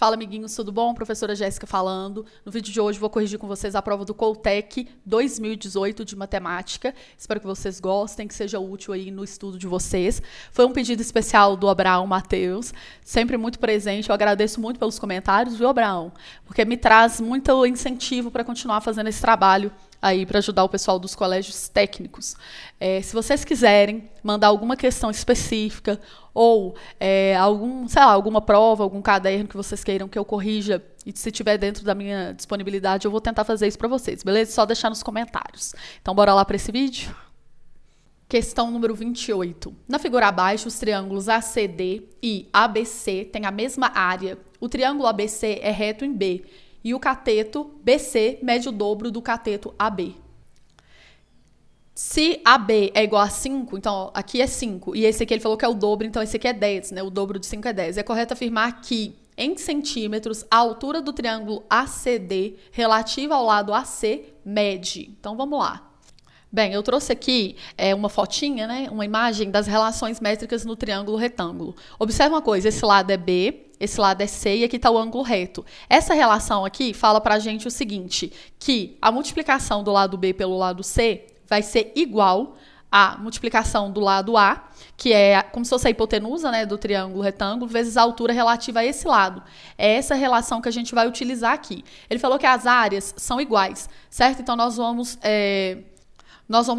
Fala, amiguinhos, tudo bom? Professora Jéssica falando. No vídeo de hoje vou corrigir com vocês a prova do Coltec 2018 de matemática. Espero que vocês gostem, que seja útil aí no estudo de vocês. Foi um pedido especial do Abraão Matheus, sempre muito presente. Eu agradeço muito pelos comentários, viu, Abraão? Porque me traz muito incentivo para continuar fazendo esse trabalho aí para ajudar o pessoal dos colégios técnicos. Se vocês quiserem mandar alguma questão específica ou alguma prova, algum caderno que vocês queiram que eu corrija, e se tiver dentro da minha disponibilidade, eu vou tentar fazer isso para vocês, beleza? Só deixar nos comentários. Então, bora lá para esse vídeo? Questão número 28. Na figura abaixo, os triângulos ACD e ABC têm a mesma área. O triângulo ABC é reto em B e o cateto BC mede o dobro do cateto AB. Se AB é igual a 5, então ó, aqui é 5, e esse aqui ele falou que é o dobro, então esse aqui é 10, né? O dobro de 5 é 10. É correto afirmar que, em centímetros, a altura do triângulo ACD relativa ao lado AC mede. Então vamos lá. Bem, eu trouxe aqui uma fotinha, né? Uma imagem das relações métricas no triângulo retângulo. Observe uma coisa, esse lado é B, esse lado é C e aqui está o ângulo reto. Essa relação aqui fala para a gente o seguinte, que a multiplicação do lado B pelo lado C vai ser igual à multiplicação do lado A, que é como se fosse a hipotenusa, né, do triângulo retângulo, vezes a altura relativa a esse lado. É essa relação que a gente vai utilizar aqui. Ele falou que as áreas são iguais, certo? Então, nós vamos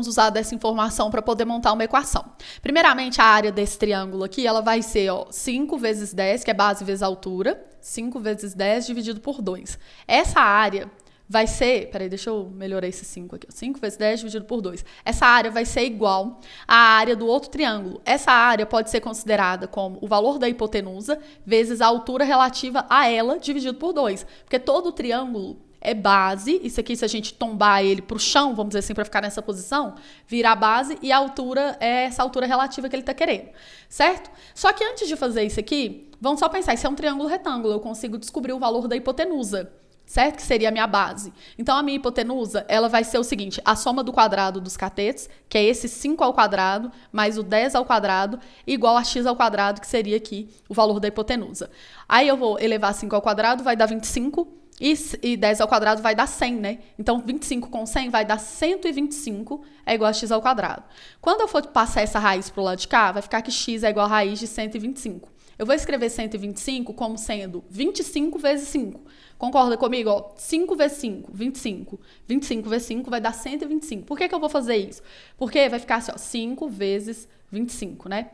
usar dessa informação para poder montar uma equação. Primeiramente, a área desse triângulo aqui, ela vai ser 5 vezes 10, que é base vezes altura, 5 vezes 10 dividido por 2. Essa área vai ser, peraí, deixa eu melhorar esse 5 aqui, 5 vezes 10 dividido por 2. Essa área vai ser igual à área do outro triângulo. Essa área pode ser considerada como o valor da hipotenusa vezes a altura relativa a ela dividido por 2. Porque todo triângulo é base, isso aqui se a gente tombar ele para o chão, vamos dizer assim, para ficar nessa posição, vira a base e a altura é essa altura relativa que ele está querendo, certo? Só que antes de fazer isso aqui, vamos só pensar, isso é um triângulo retângulo, eu consigo descobrir o valor da hipotenusa, certo? Que seria a minha base. Então, a minha hipotenusa, ela vai ser o seguinte, a soma do quadrado dos catetos, que é esse 5 ao quadrado, mais o 10 ao quadrado, igual a x ao quadrado, que seria aqui o valor da hipotenusa. Aí eu vou elevar 5 ao quadrado, vai dar 25, e 10 ao quadrado vai dar 100, né? Então, 25 com 100 vai dar 125, é igual a x ao quadrado. Quando eu for passar essa raiz para o lado de cá, vai ficar que x é igual a raiz de 125. Eu vou escrever 125 como sendo 25 vezes 5. Concorda comigo? Ó, 5 vezes 5, 25. 25 vezes 5 vai dar 125. Por que eu vou fazer isso? Porque vai ficar assim, ó, 5 vezes 25, né?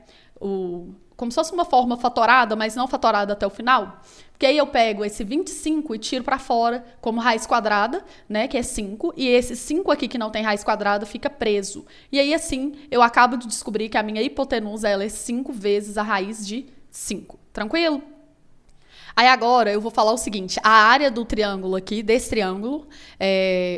Como se fosse uma forma fatorada, mas não fatorada até o final. Porque aí eu pego esse 25 e tiro para fora como raiz quadrada, né, que é 5, e esse 5 aqui que não tem raiz quadrada fica preso. E aí assim, eu acabo de descobrir que a minha hipotenusa ela é 5 vezes a raiz de 5. Tranquilo? Aí agora eu vou falar o seguinte, a área do triângulo aqui, desse triângulo,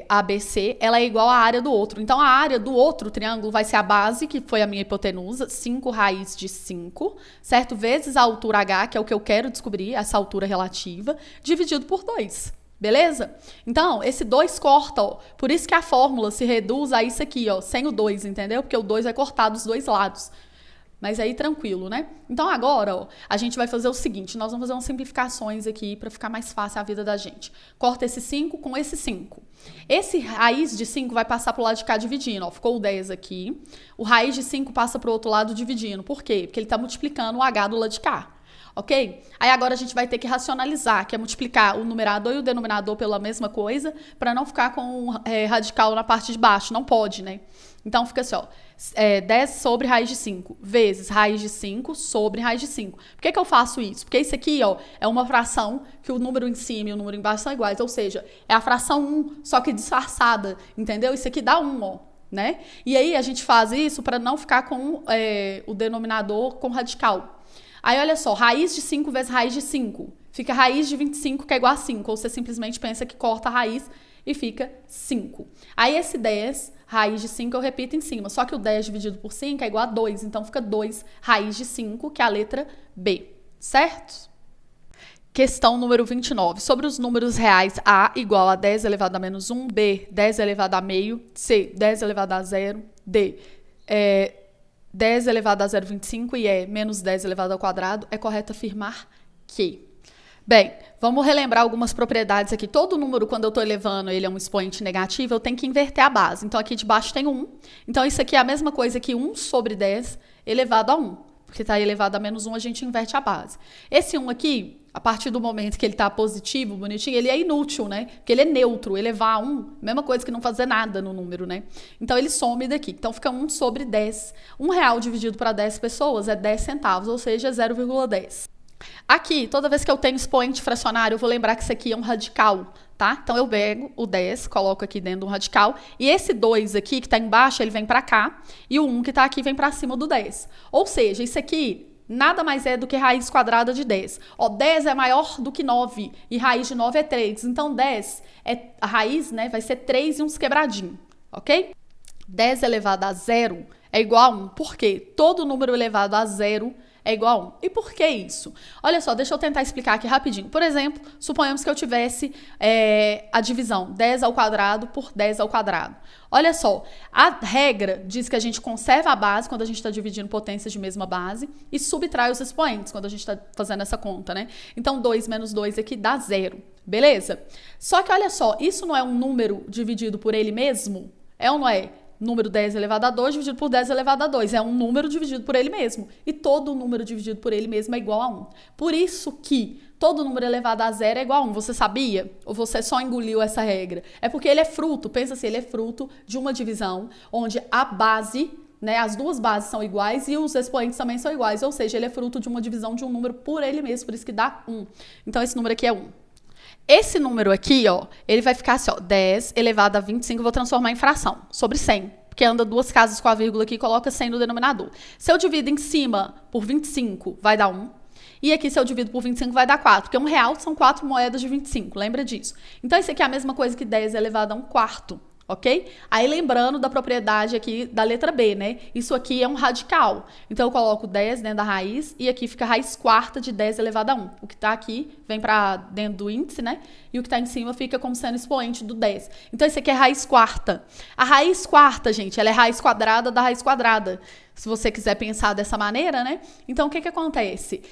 ABC, ela é igual à área do outro. Então, a área do outro triângulo vai ser a base, que foi a minha hipotenusa, 5 raiz de 5, certo? Vezes a altura H, que é o que eu quero descobrir, essa altura relativa, dividido por 2. Beleza? Então, esse 2 corta, ó. Por isso que a fórmula se reduz a isso aqui, ó, sem o 2, entendeu? Porque o 2 vai cortar dos dois lados. Mas aí tranquilo, né? Então agora, ó, a gente vai fazer o seguinte, nós vamos fazer umas simplificações aqui para ficar mais fácil a vida da gente. Corta esse 5 com esse 5. Esse raiz de 5 vai passar para o lado de cá dividindo, ó, ficou o 10 aqui. O raiz de 5 passa para o outro lado dividindo. Por quê? Porque ele está multiplicando o H do lado de cá. Ok? Aí agora a gente vai ter que racionalizar, que é multiplicar o numerador e o denominador pela mesma coisa, para não ficar com radical na parte de baixo. Não pode, né? Então fica assim, ó, 10 sobre raiz de 5, vezes raiz de 5 sobre raiz de 5. Por que eu faço isso? Porque isso aqui, ó, é uma fração que o número em cima e o número embaixo são iguais, ou seja, é a fração 1, só que disfarçada, entendeu? Isso aqui dá 1, ó, né? E aí a gente faz isso para não ficar com o denominador com radical. Aí, olha só, raiz de 5 vezes raiz de 5. Fica raiz de 25, que é igual a 5. Ou você simplesmente pensa que corta a raiz e fica 5. Aí, esse 10, raiz de 5, eu repito em cima. Só que o 10 dividido por 5 é igual a 2. Então, fica 2 raiz de 5, que é a letra B. Certo? Questão número 29. Sobre os números reais, A igual a 10 elevado a menos 1, B, 10 elevado a meio, C, 10 elevado a 0, D, 10 elevado a 0,25 e menos 10 elevado ao quadrado, é correto afirmar que... Bem, vamos relembrar algumas propriedades aqui. Todo número, quando eu estou elevando ele a um expoente negativo, eu tenho que inverter a base. Então, aqui de baixo tem 1. Então, isso aqui é a mesma coisa que 1 sobre 10 elevado a 1. Porque está elevado a menos 1, a gente inverte a base. Esse 1 aqui, a partir do momento que ele está positivo, bonitinho, ele é inútil, né? Porque ele é neutro. Elevar a 1, mesma coisa que não fazer nada no número, né? Então, ele some daqui. Então, fica 1 sobre 10. R$1 dividido para 10 pessoas é 10 centavos, ou seja, 0,10. Aqui, toda vez que eu tenho expoente fracionário, eu vou lembrar que isso aqui é um radical, tá? Então, eu pego o 10, coloco aqui dentro do radical, e esse 2 aqui, que está embaixo, ele vem para cá, e o 1 que está aqui vem para cima do 10. Ou seja, isso aqui nada mais é do que raiz quadrada de 10. Ó, 10 é maior do que 9, e raiz de 9 é 3. Então, 10, a raiz, né, vai ser 3 e uns quebradinhos, ok? 10 elevado a 0 é igual a 1. Por quê? Todo número elevado a 0 é igual a 1. E por que isso? Olha só, deixa eu tentar explicar aqui rapidinho. Por exemplo, suponhamos que eu tivesse a divisão 10 ao quadrado por 10 ao quadrado. Olha só, a regra diz que a gente conserva a base quando a gente está dividindo potências de mesma base e subtrai os expoentes quando a gente está fazendo essa conta, né? Então, 2 menos 2 aqui dá 0, beleza? Só que olha só, isso não é um número dividido por ele mesmo? É ou não é? Número 10 elevado a 2 dividido por 10 elevado a 2. É um número dividido por ele mesmo. E todo número dividido por ele mesmo é igual a 1. Por isso que todo número elevado a 0 é igual a 1. Você sabia? Ou você só engoliu essa regra? É porque ele é fruto, pensa assim, ele é fruto de uma divisão onde a base, né, as duas bases são iguais e os expoentes também são iguais. Ou seja, ele é fruto de uma divisão de um número por ele mesmo, por isso que dá 1. Então, esse número aqui é 1. Esse número aqui, ó, ele vai ficar assim, ó, 10 elevado a 25, eu vou transformar em fração, sobre 100, porque anda duas casas com a vírgula aqui e coloca 100 no denominador. Se eu divido em cima por 25, vai dar 1. E aqui, se eu divido por 25, vai dar 4, porque R$1 são 4 moedas de 25, lembra disso? Então, isso aqui é a mesma coisa que 10 elevado a 1/4. Ok? Aí, lembrando da propriedade aqui da letra B, né? Isso aqui é um radical. Então, eu coloco 10 dentro da raiz e aqui fica a raiz quarta de 10 elevado a 1. O que está aqui vem para dentro do índice, né? E o que está em cima fica como sendo expoente do 10. Então, isso aqui é raiz quarta. A raiz quarta, gente, ela é raiz quadrada da raiz quadrada. Se você quiser pensar dessa maneira, né? Então, o que acontece?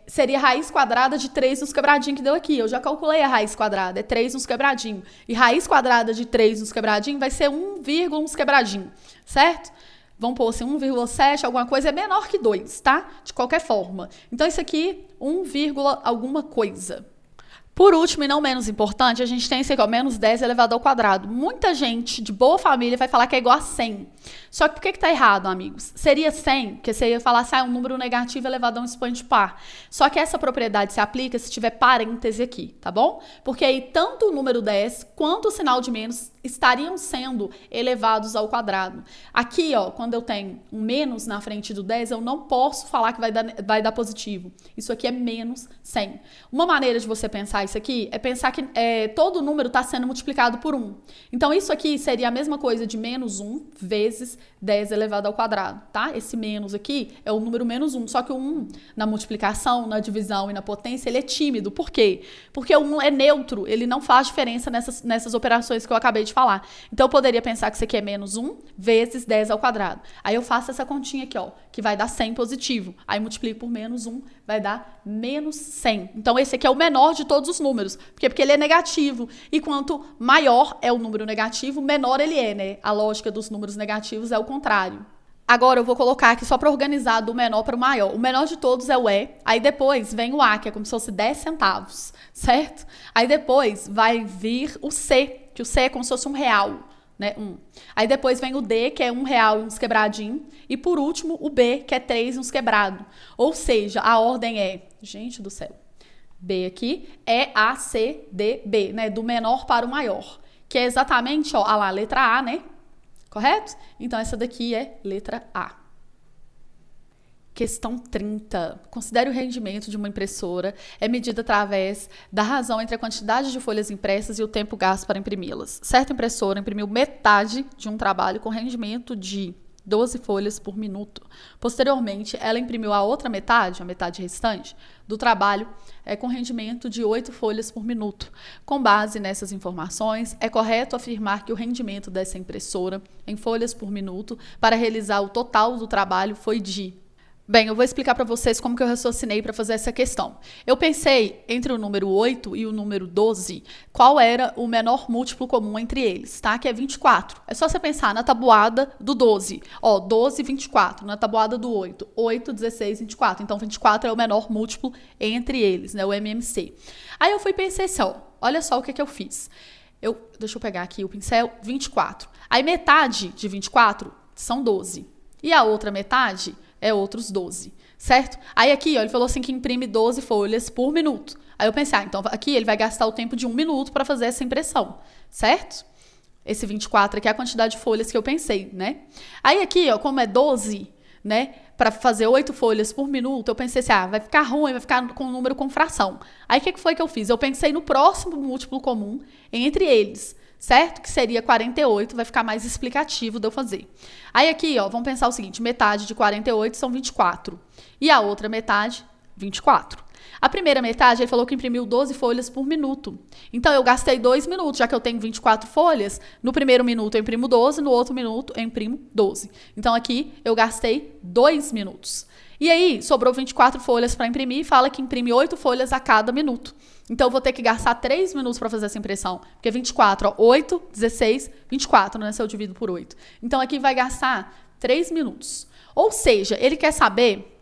Seria raiz quadrada de 3 nos quebradinhos que deu aqui. Eu já calculei a raiz quadrada, é 3 nos quebradinhos. E raiz quadrada de 3 nos quebradinhos vai ser 1, uns quebradinhos, certo? Vamos pôr assim, 1,7, alguma coisa, é menor que 2, tá? De qualquer forma. Então, isso aqui, 1, alguma coisa. Por último, e não menos importante, a gente tem esse aqui, ó, menos 10 elevado ao quadrado. Muita gente de boa família vai falar que é igual a 100. Só que por que está errado, amigos? Seria 100, porque você ia falar assim, um número negativo elevado a um expoente par. Só que essa propriedade se aplica se tiver parêntese aqui, tá bom? Porque aí tanto o número 10 quanto o sinal de menos estariam sendo elevados ao quadrado. Aqui, ó, quando eu tenho um menos na frente do 10, eu não posso falar que vai dar positivo. Isso aqui é menos 100. Uma maneira de você pensar isso aqui é pensar que todo número está sendo multiplicado por 1. Então, isso aqui seria a mesma coisa de menos 1 vezes 10 elevado ao quadrado, tá? Esse menos aqui é o número menos 1, só que o 1 na multiplicação, na divisão e na potência, ele é tímido. Por quê? Porque o 1 é neutro, ele não faz diferença nessas operações que eu acabei de falar. Então, eu poderia pensar que isso aqui é menos 1 vezes 10 ao quadrado. Aí eu faço essa continha aqui, ó, que vai dar 100 positivo. Aí multiplico por menos 1, vai dar menos 100. Então, esse aqui é o menor de todos os números. Porque ele é negativo. E quanto maior é o número negativo, menor ele é, né? A lógica dos números negativos é o contrário. Agora, eu vou colocar aqui só para organizar do menor para o maior. O menor de todos é o E. Aí depois vem o A, que é como se fosse 10 centavos, certo? Aí depois vai vir o C, que o C é como se fosse R$1, né? Aí depois vem o D, que é R$1 e uns quebradinhos. E por último, o B, que é 3 e uns quebrados. Ou seja, a ordem é... Gente do céu. B aqui é A, C, D, B, né? Do menor para o maior. Que é exatamente, ó, a letra A, né? Correto? Então, essa daqui é letra A. Questão 30. Considere o rendimento de uma impressora é medido através da razão entre a quantidade de folhas impressas e o tempo gasto para imprimi-las. Certa impressora imprimiu metade de um trabalho com rendimento de 12 folhas por minuto. Posteriormente, ela imprimiu a outra metade, a metade restante, do trabalho com rendimento de 8 folhas por minuto. Com base nessas informações, é correto afirmar que o rendimento dessa impressora em folhas por minuto para realizar o total do trabalho foi de... Bem, eu vou explicar para vocês como que eu raciocinei para fazer essa questão. Eu pensei entre o número 8 e o número 12, qual era o menor múltiplo comum entre eles, tá? Que é 24. É só você pensar na tabuada do 12. Ó, 12, 24. Na tabuada do 8. 8, 16, 24. Então, 24 é o menor múltiplo entre eles, né? O MMC. Aí eu fui e pensei assim, ó, olha só o que eu fiz. Deixa eu pegar aqui o pincel, 24. Aí metade de 24 são 12. E a outra metade é outros 12, certo? Aí aqui, ó, ele falou assim que imprime 12 folhas por minuto. Aí eu pensei, então aqui ele vai gastar o tempo de 1 minuto para fazer essa impressão, certo? Esse 24 aqui é a quantidade de folhas que eu pensei, né? Aí aqui, ó, como é 12, né, para fazer 8 folhas por minuto, eu pensei assim, vai ficar ruim, vai ficar com um número com fração. Aí o que foi que eu fiz? Eu pensei no próximo múltiplo comum entre eles, certo? Que seria 48, vai ficar mais explicativo de eu fazer. Aí aqui, ó, vamos pensar o seguinte, metade de 48 são 24. E a outra metade, 24. A primeira metade, ele falou que imprimiu 12 folhas por minuto. Então, eu gastei 2 minutos, já que eu tenho 24 folhas. No primeiro minuto, eu imprimo 12, no outro minuto, eu imprimo 12. Então, aqui, eu gastei 2 minutos. E aí, sobrou 24 folhas para imprimir e fala que imprime 8 folhas a cada minuto. Então, eu vou ter que gastar 3 minutos para fazer essa impressão. Porque 24, ó, 8, 16, 24, né? Se eu divido por 8. Então, aqui vai gastar 3 minutos. Ou seja, ele quer saber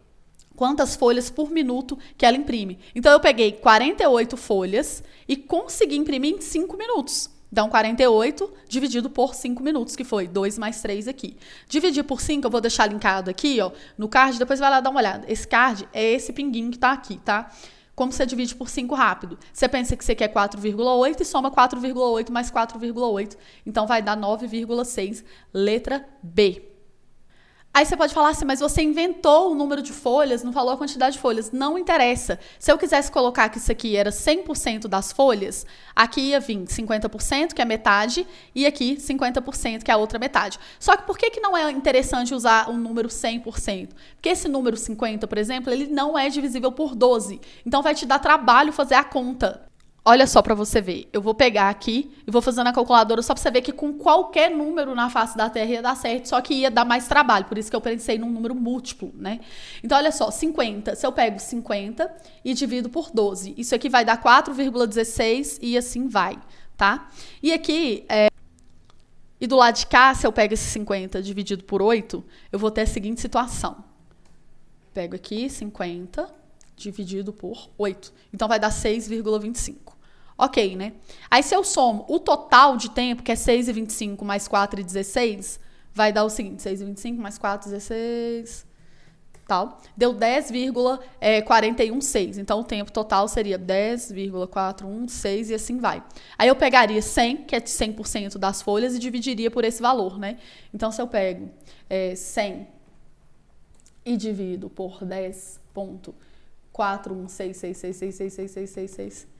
quantas folhas por minuto que ela imprime. Então, eu peguei 48 folhas e consegui imprimir em 5 minutos. Então, 48 dividido por 5 minutos, que foi 2 mais 3 aqui. Dividir por 5, eu vou deixar linkado aqui, ó, no card, depois vai lá dar uma olhada. Esse card é esse pinguinho que tá aqui, tá? Como você divide por 5 rápido? Você pensa que você quer 4,8 e soma 4,8 mais 4,8. Então, vai dar 9,6, letra B. Aí você pode falar assim, mas você inventou o número de folhas, não falou a quantidade de folhas. Não interessa. Se eu quisesse colocar que isso aqui era 100% das folhas, aqui ia vir 50%, que é metade, e aqui 50%, que é a outra metade. Só que por que não é interessante usar o número 100%? Porque esse número 50, por exemplo, ele não é divisível por 12. Então vai te dar trabalho fazer a conta. Olha só para você ver, eu vou pegar aqui e vou fazer na calculadora só para você ver que com qualquer número na face da Terra ia dar certo, só que ia dar mais trabalho, por isso que eu pensei num número múltiplo, né? Então, olha só, 50, se eu pego 50 e divido por 12, isso aqui vai dar 4,16 e assim vai, tá? E aqui, e do lado de cá, se eu pego esse 50 dividido por 8, eu vou ter a seguinte situação. Pego aqui 50 dividido por 8. Então, vai dar 6,25. Ok, né? Aí, se eu somo o total de tempo, que é 6,25 mais 4,16, vai dar o seguinte, 6,25 mais 4,16, tal. Deu 10,416. Então, o tempo total seria 10,416 e assim vai. Aí, eu pegaria 100, que é 100% das folhas, e dividiria por esse valor, né? Então, se eu pego 100 e divido por 10,41666666666,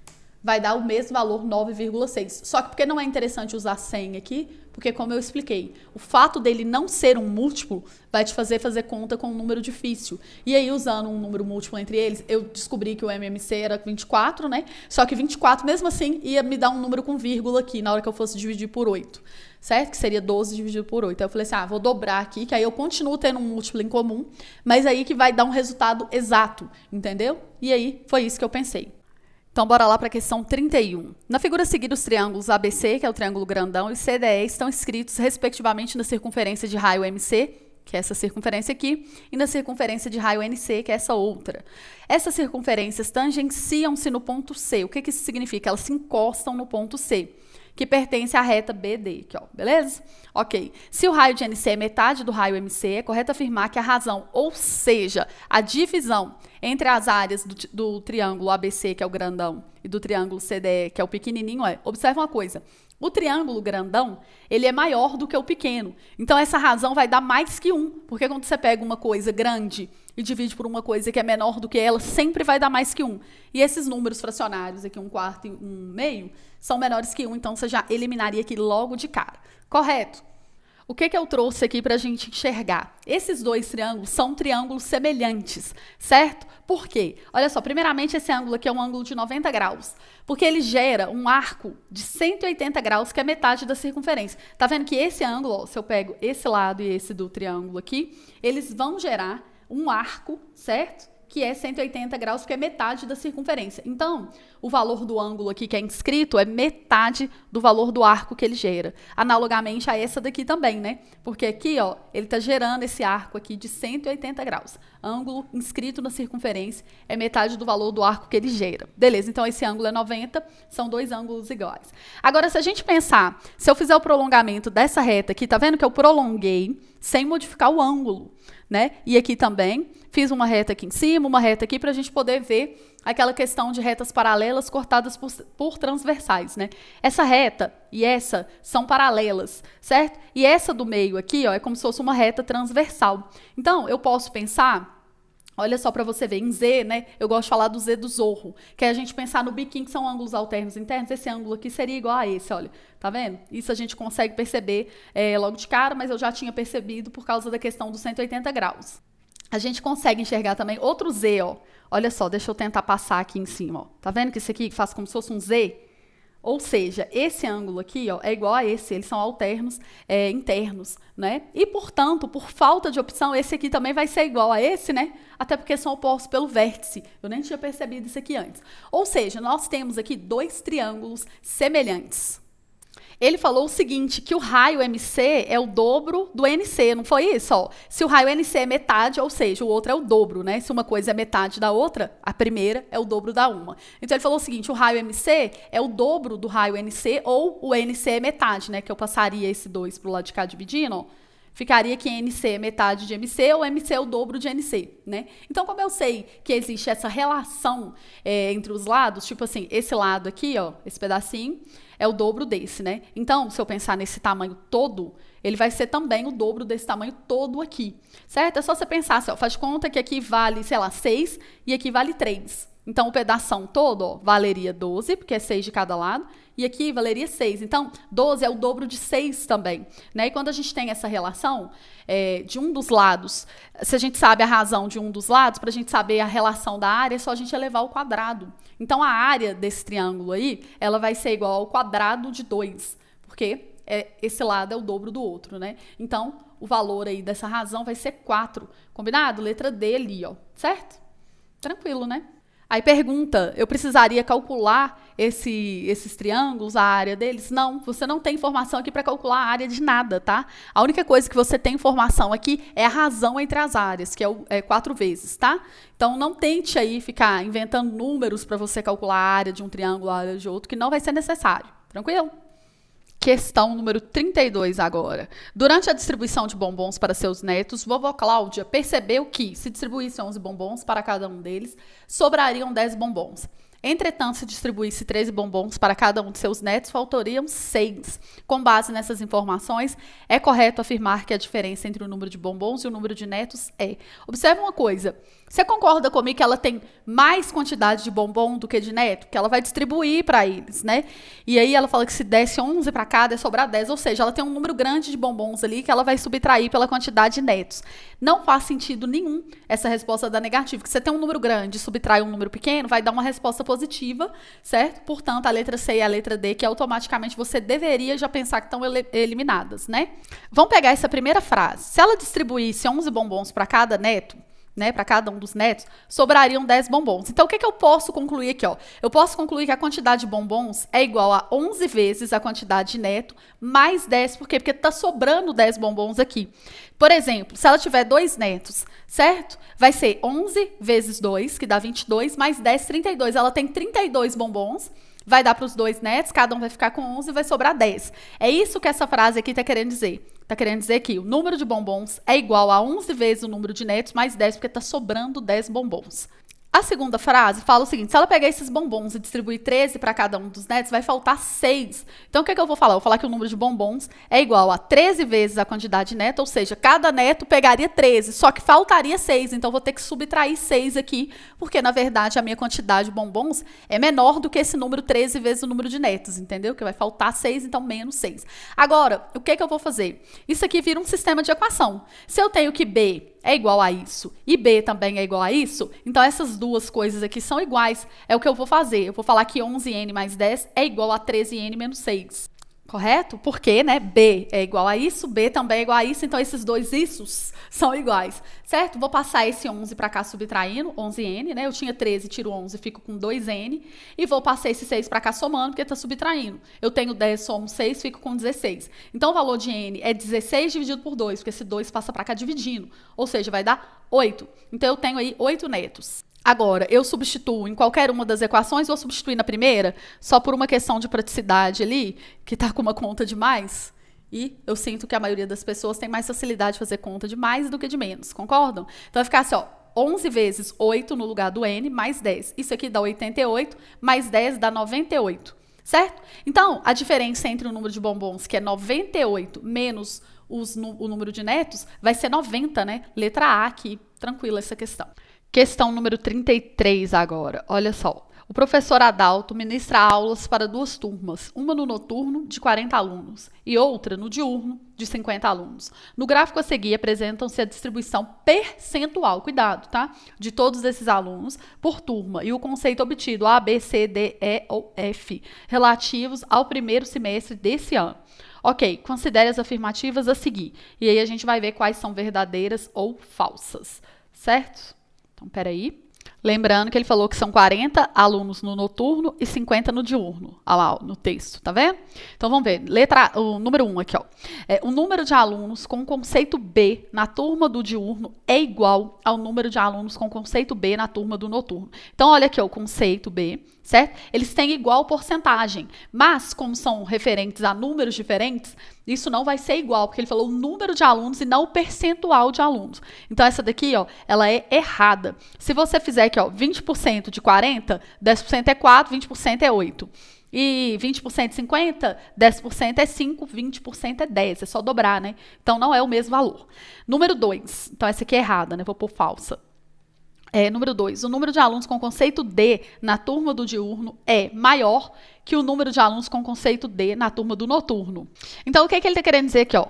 vai dar o mesmo valor, 9,6. Só que por que não é interessante usar 100 aqui? Porque, como eu expliquei, o fato dele não ser um múltiplo vai te fazer conta com um número difícil. E aí, usando um número múltiplo entre eles, eu descobri que o MMC era 24, né? Só que 24, mesmo assim, ia me dar um número com vírgula aqui, na hora que eu fosse dividir por 8. Certo? Que seria 12 dividido por 8. Aí eu falei assim, vou dobrar aqui, que aí eu continuo tendo um múltiplo em comum, mas aí que vai dar um resultado exato, entendeu? E aí, foi isso que eu pensei. Então, bora lá para a questão 31. Na figura a seguir, os triângulos ABC, que é o triângulo grandão, e CDE estão escritos, respectivamente, na circunferência de raio MC, que é essa circunferência aqui, e na circunferência de raio NC, que é essa outra. Essas circunferências tangenciam-se no ponto C. O que isso significa? Elas se encostam no ponto C, que pertence à reta BD, aqui, ó, beleza? Ok. Se o raio de NC é metade do raio MC, é correto afirmar que a razão, ou seja, a divisão entre as áreas do triângulo ABC, que é o grandão, e do triângulo CDE, que é o pequenininho, observa uma coisa. O triângulo grandão, ele é maior do que o pequeno. Então, essa razão vai dar mais que 1. Porque quando você pega uma coisa grande e divide por uma coisa que é menor do que ela, sempre vai dar mais que 1. E esses números fracionários, aqui 1/4 e 1/2, são menores que 1. Então, você já eliminaria aqui logo de cara. Correto? O que eu trouxe aqui para a gente enxergar? Esses dois triângulos são triângulos semelhantes, certo? Por quê? Olha só, primeiramente esse ângulo aqui é um ângulo de 90 graus, porque ele gera um arco de 180 graus, que é metade da circunferência. Tá vendo que esse ângulo, ó, se eu pego esse lado e esse do triângulo aqui, eles vão gerar um arco, certo? Que é 180 graus, porque é metade da circunferência. Então, o valor do ângulo aqui que é inscrito é metade do valor do arco que ele gera. Analogamente a essa daqui também, né? Porque aqui, ó, ele está gerando esse arco aqui de 180 graus. Ângulo inscrito na circunferência é metade do valor do arco que ele gera. Beleza, então esse ângulo é 90, são dois ângulos iguais. Agora, se a gente pensar, se eu fizer o prolongamento dessa reta aqui, tá vendo que eu prolonguei sem modificar o ângulo, né? E aqui também, fiz uma reta aqui em cima, uma reta aqui, para a gente poder ver aquela questão de retas paralelas cortadas por transversais, né? Essa reta e essa são paralelas, certo? E essa do meio aqui, ó, é como se fosse uma reta transversal. Então, eu posso pensar, olha só para você ver, em Z, né? Eu gosto de falar do Z do Zorro, que é a gente pensar no biquinho, que são ângulos alternos internos. Esse ângulo aqui seria igual a esse, olha. Tá vendo? Isso a gente consegue perceber logo de cara, mas eu já tinha percebido por causa da questão dos 180 graus. A gente consegue enxergar também outro Z, ó. Olha só, deixa eu tentar passar aqui em cima, ó. Tá vendo que esse aqui faz como se fosse um Z? Ou seja, esse ângulo aqui, ó, é igual a esse, eles são alternos internos, né? E, portanto, por falta de opção, esse aqui também vai ser igual a esse, né? Até porque são opostos pelo vértice. Eu nem tinha percebido isso aqui antes. Ou seja, nós temos aqui dois triângulos semelhantes. Ele falou o seguinte, que o raio MC é o dobro do NC, não foi isso? Ó, se o raio NC é metade, ou seja, o outro é o dobro, né? Se uma coisa é metade da outra, a primeira é o dobro da uma. Então, ele falou o seguinte, o raio MC é o dobro do raio NC, ou o NC é metade, né? Que eu passaria esse 2 para o lado de cá dividindo, ó. Ficaria que NC é metade de MC, ou MC é o dobro de NC, né? Então, como eu sei que existe essa relação entre os lados, tipo assim, esse lado aqui, ó, esse pedacinho, é o dobro desse, né? Então, se eu pensar nesse tamanho todo, ele vai ser também o dobro desse tamanho todo aqui, certo? É só você pensar assim, ó, faz de conta que aqui vale, sei lá, 6 e aqui vale 3. Então, o pedação todo, ó, valeria 12, porque é 6 de cada lado, e aqui valeria 6. Então, 12 é o dobro de 6 também, né? E quando a gente tem essa relação de um dos lados, se a gente sabe a razão de um dos lados, para a gente saber a relação da área, é só a gente elevar ao quadrado. Então, a área desse triângulo aí, ela vai ser igual ao quadrado de 2, porque esse lado é o dobro do outro, né? Então, o valor aí dessa razão vai ser 4. Combinado? Letra D ali, ó, certo? Tranquilo, né? Aí pergunta, eu precisaria calcular esses triângulos, a área deles? Não, você não tem informação aqui para calcular a área de nada, tá? A única coisa que você tem informação aqui é a razão entre as áreas, que é 4 vezes, tá? Então, não tente aí ficar inventando números para você calcular a área de um triângulo, a área de outro, que não vai ser necessário. Tranquilo? Questão número 32 agora. Durante a distribuição de bombons para seus netos, vovó Cláudia percebeu que, se distribuísse 11 bombons para cada um deles, sobrariam 10 bombons. Entretanto, se distribuísse 13 bombons para cada um de seus netos, faltariam 6. Com base nessas informações, é correto afirmar que a diferença entre o número de bombons e o número de netos é. Observe uma coisa. Você concorda comigo que ela tem mais quantidade de bombom do que de neto? Que ela vai distribuir para eles, né? E aí ela fala que se desse 11 para cada, é sobrar 10. Ou seja, ela tem um número grande de bombons ali que ela vai subtrair pela quantidade de netos. Não faz sentido nenhum essa resposta da negativa. Porque você tem um número grande e subtrai um número pequeno, vai dar uma resposta positiva, certo? Portanto, a letra C e a letra D, que automaticamente você deveria já pensar que estão eliminadas, né? Vamos pegar essa primeira frase. Se ela distribuísse 11 bombons para cada neto, né, para cada um dos netos, sobrariam 10 bombons. Então, o que eu posso concluir aqui? Ó? Eu posso concluir que a quantidade de bombons é igual a 11 vezes a quantidade de neto, mais 10. Por quê? Porque está sobrando 10 bombons aqui. Por exemplo, se ela tiver 2 netos, certo? Vai ser 11 vezes 2, que dá 22, mais 10, 32. Ela tem 32 bombons, vai dar para os 2 netos, cada um vai ficar com 11 e vai sobrar 10. É isso que essa frase aqui está querendo dizer. Está querendo dizer que o número de bombons é igual a 11 vezes o número de netos mais 10, porque está sobrando 10 bombons. A segunda frase fala o seguinte, se ela pegar esses bombons e distribuir 13 para cada um dos netos, vai faltar 6. Então, o que eu vou falar? Eu vou falar que o número de bombons é igual a 13 vezes a quantidade de neto, ou seja, cada neto pegaria 13, só que faltaria 6. Então, vou ter que subtrair 6 aqui, porque, na verdade, a minha quantidade de bombons é menor do que esse número 13 vezes o número de netos, entendeu? Que vai faltar 6, então menos 6. Agora, o que eu vou fazer? Isso aqui vira um sistema de equação. Se eu tenho que B é igual a isso, e B também é igual a isso, então essas duas coisas aqui são iguais. É o que eu vou fazer. Eu vou falar que 11n mais 10 é igual a 13n menos 6. Correto? Porque, né, B é igual a isso, B também é igual a isso, então esses dois issos são iguais, certo? Vou passar esse 11 para cá subtraindo, 11n, né? Eu tinha 13, tiro 11, fico com 2n. E vou passar esse 6 para cá somando, porque está subtraindo. Eu tenho 10, somo 6, fico com 16. Então, o valor de n é 16 dividido por 2, porque esse 2 passa para cá dividindo. Ou seja, vai dar 8. Então, eu tenho aí 8 netos. Agora, eu substituo em qualquer uma das equações, vou substituir na primeira, só por uma questão de praticidade ali, que está com uma conta de mais, e eu sinto que a maioria das pessoas tem mais facilidade de fazer conta de mais do que de menos, concordam? Então, vai ficar assim, ó, 11 vezes 8 no lugar do n, mais 10. Isso aqui dá 88, mais 10 dá 98, certo? Então, a diferença entre o número de bombons, que é 98, menos o número de netos, vai ser 90, né? Letra A aqui, tranquila essa questão. Questão número 33 agora, olha só. O professor Adalto ministra aulas para 2 turmas, uma no noturno, de 40 alunos, e outra no diurno, de 50 alunos. No gráfico a seguir, apresentam-se a distribuição percentual, cuidado, tá? De todos esses alunos por turma, e o conceito obtido A, B, C, D, E ou F, relativos ao primeiro semestre desse ano. Ok, considere as afirmativas a seguir, e aí a gente vai ver quais são verdadeiras ou falsas, certo? Então, peraí. Lembrando que ele falou que são 40 alunos no noturno e 50 no diurno. Olha lá, ó, no texto, tá vendo? Então, vamos ver. O número 1 aqui, ó. O número de alunos com conceito B na turma do diurno é igual ao número de alunos com conceito B na turma do noturno. Então, olha aqui, ó, o conceito B, certo? Eles têm igual porcentagem, mas como são referentes a números diferentes, isso não vai ser igual, porque ele falou o número de alunos e não o percentual de alunos. Então, essa daqui, ó, ela é errada. Se você fizer aqui, ó, 20% de 40, 10% é 4, 20% é 8. E 20% de 50, 10% é 5, 20% é 10. É só dobrar, né? Então, não é o mesmo valor. Número 2. Então, essa aqui é errada, né? Vou pôr falsa. Número 2, o número de alunos com conceito D na turma do diurno é maior que o número de alunos com conceito D na turma do noturno. Então, o que ele está querendo dizer aqui? Ó?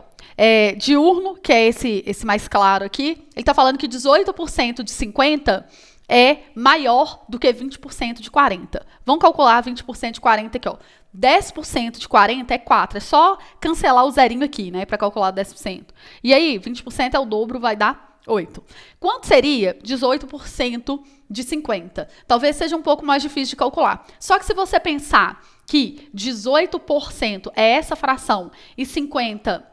Diurno, que é esse mais claro aqui, ele está falando que 18% de 50 é maior do que 20% de 40. Vamos calcular 20% de 40 aqui, ó. 10% de 40 é 4. É só cancelar o zerinho aqui, né, para calcular 10%. E aí, 20% é o dobro, vai dar 8. Quanto seria 18% de 50? Talvez seja um pouco mais difícil de calcular. Só que se você pensar que 18% é essa fração e 50,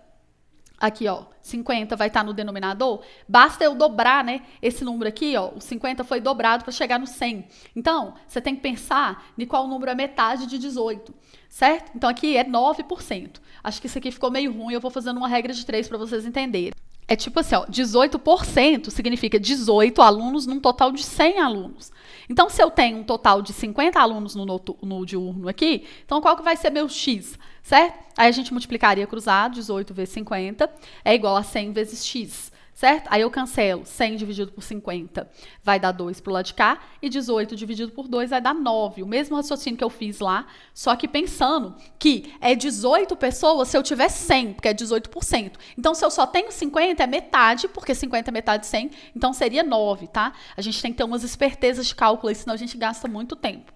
aqui, ó, 50 vai estar no denominador, basta eu dobrar, né, esse número aqui, ó, o 50 foi dobrado para chegar no 100. Então, você tem que pensar em qual número é metade de 18, certo? Então, aqui é 9%. Acho que isso aqui ficou meio ruim, eu vou fazendo uma regra de 3 para vocês entenderem. É tipo assim, ó, 18% significa 18 alunos num total de 100 alunos. Então, se eu tenho um total de 50 alunos no diurno aqui, então qual que vai ser meu X, certo? Aí a gente multiplicaria cruzado, 18 vezes 50 é igual a 100 vezes X, certo? Aí eu cancelo 100 dividido por 50 vai dar 2 para o lado de cá e 18 dividido por 2 vai dar 9. O mesmo raciocínio que eu fiz lá, só que pensando que é 18 pessoas se eu tiver 100, porque é 18%. Então, se eu só tenho 50, é metade, porque 50 é metade de 100, então seria 9, tá? A gente tem que ter umas espertezas de cálculo aí, senão a gente gasta muito tempo.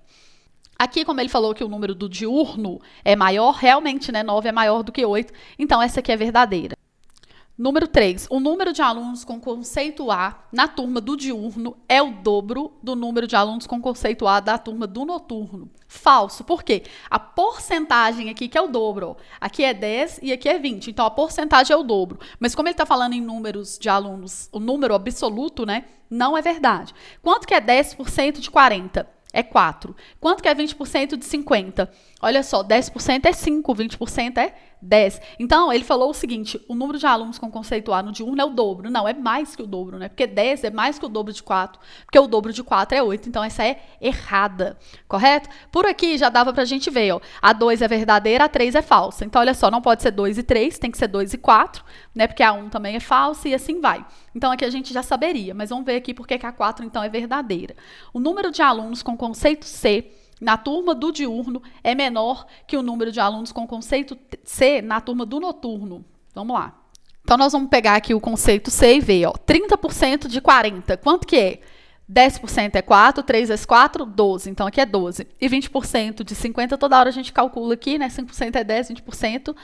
Aqui, como ele falou que o número do diurno é maior, realmente, né, 9 é maior do que 8, então essa aqui é verdadeira. Número 3, o número de alunos com conceito A na turma do diurno é o dobro do número de alunos com conceito A da turma do noturno. Falso, por quê? A porcentagem aqui que é o dobro, ó. Aqui é 10 e aqui é 20, então a porcentagem é o dobro. Mas como ele está falando em números de alunos, o número absoluto, né, não é verdade. Quanto que é 10% de 40? É 4. Quanto que é 20% de 50? Olha só, 10% é 5, 20% é 10. Então, ele falou o seguinte, o número de alunos com conceito A no diurno é o dobro. Não, é mais que o dobro, né? Porque 10 é mais que o dobro de 4, porque o dobro de 4 é 8. Então, essa é errada, correto? Por aqui, já dava pra gente ver, ó. A 2 é verdadeira, a 3 é falsa. Então, olha só, não pode ser 2 e 3, tem que ser 2 e 4, né? Porque a 1 também é falsa e assim vai. Então, aqui a gente já saberia, mas vamos ver aqui porque que a 4, então, é verdadeira. O número de alunos com conceito C na turma do diurno é menor que o número de alunos com conceito C na turma do noturno. Vamos lá. Então, nós vamos pegar aqui o conceito C e ver, ó, 30% de 40, quanto que é? 10% é 4, 3 vezes 4, 12. Então, aqui é 12. E 20% de 50, toda hora a gente calcula aqui, né? 5% é 10, 20%,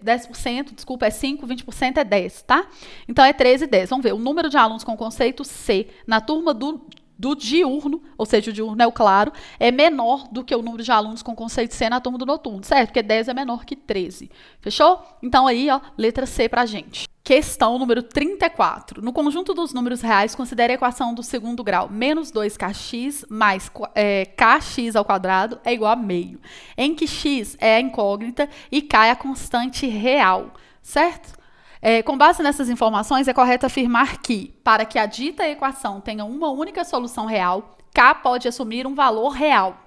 10%, desculpa, é 5, 20% é 10, tá? Então, é 13 e 10. Vamos ver, o número de alunos com conceito C na turma do diurno, ou seja, o diurno é o claro, é menor do que o número de alunos com conceito C na turma do noturno, certo? Porque 10 é menor que 13. Fechou? Então, aí, ó, letra C pra gente. Questão número 34. No conjunto dos números reais, considere a equação do segundo grau. Menos 2kx mais kx ao quadrado é igual a meio. Em que x é a incógnita e k é a constante real, certo? Com base nessas informações, é correto afirmar que, para que a dita equação tenha uma única solução real, k pode assumir um valor real.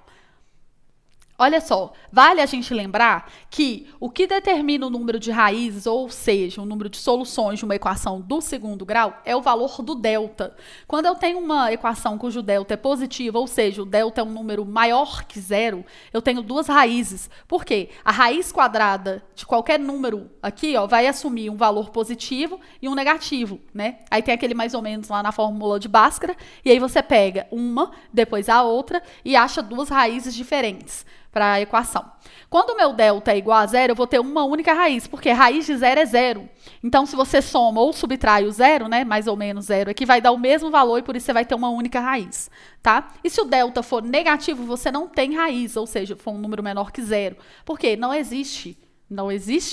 Olha só, vale a gente lembrar que o que determina o número de raízes, ou seja, o número de soluções de uma equação do segundo grau, é o valor do delta. Quando eu tenho uma equação cujo delta é positivo, ou seja, o delta é um número maior que zero, eu tenho duas raízes. Por quê? A raiz quadrada de qualquer número aqui, ó, vai assumir um valor positivo e um negativo, né? Aí tem aquele mais ou menos lá na fórmula de Bhaskara, e aí você pega uma, depois a outra, e acha duas raízes diferentes para a equação. Quando o meu delta é igual a zero, eu vou ter uma única raiz, porque raiz de zero é zero. Então, se você soma ou subtrai o zero, né, mais ou menos zero, aqui vai dar o mesmo valor e por isso você vai ter uma única raiz, tá? E se o delta for negativo, você não tem raiz, ou seja, for um número menor que zero. Por quê? Não existe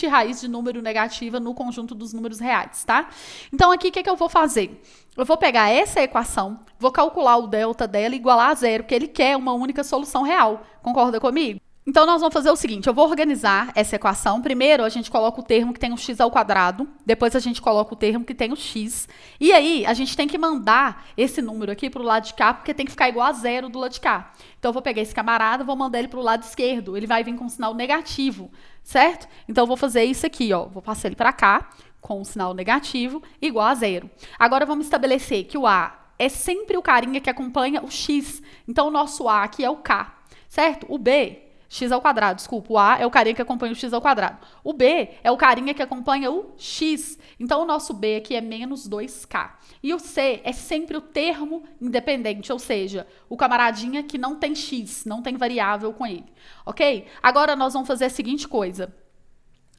raiz de número negativa no conjunto dos números reais, tá? Então, aqui, o que eu vou fazer? Eu vou pegar essa equação, vou calcular o delta dela e igualar a zero, porque ele quer uma única solução real. Concorda comigo? Então, nós vamos fazer o seguinte, eu vou organizar essa equação. Primeiro, a gente coloca o termo que tem o x ao quadrado, depois a gente coloca o termo que tem o x. E aí, a gente tem que mandar esse número aqui para o lado de cá, porque tem que ficar igual a zero do lado de cá. Então, eu vou pegar esse camarada, vou mandar ele para o lado esquerdo. Ele vai vir com um sinal negativo, certo? Então, eu vou fazer isso aqui, ó. Vou passar ele para cá, com um sinal negativo, igual a zero. Agora, vamos estabelecer que o A é sempre o carinha que acompanha o x. Então, o nosso A aqui é o K, certo? O B, x ao quadrado, desculpa. O A é o carinha que acompanha o x ao quadrado. O B é o carinha que acompanha o x. Então, o nosso B aqui é menos 2k. E o C é sempre o termo independente, ou seja, o camaradinha que não tem x, não tem variável com ele, ok? Agora, nós vamos fazer a seguinte coisa.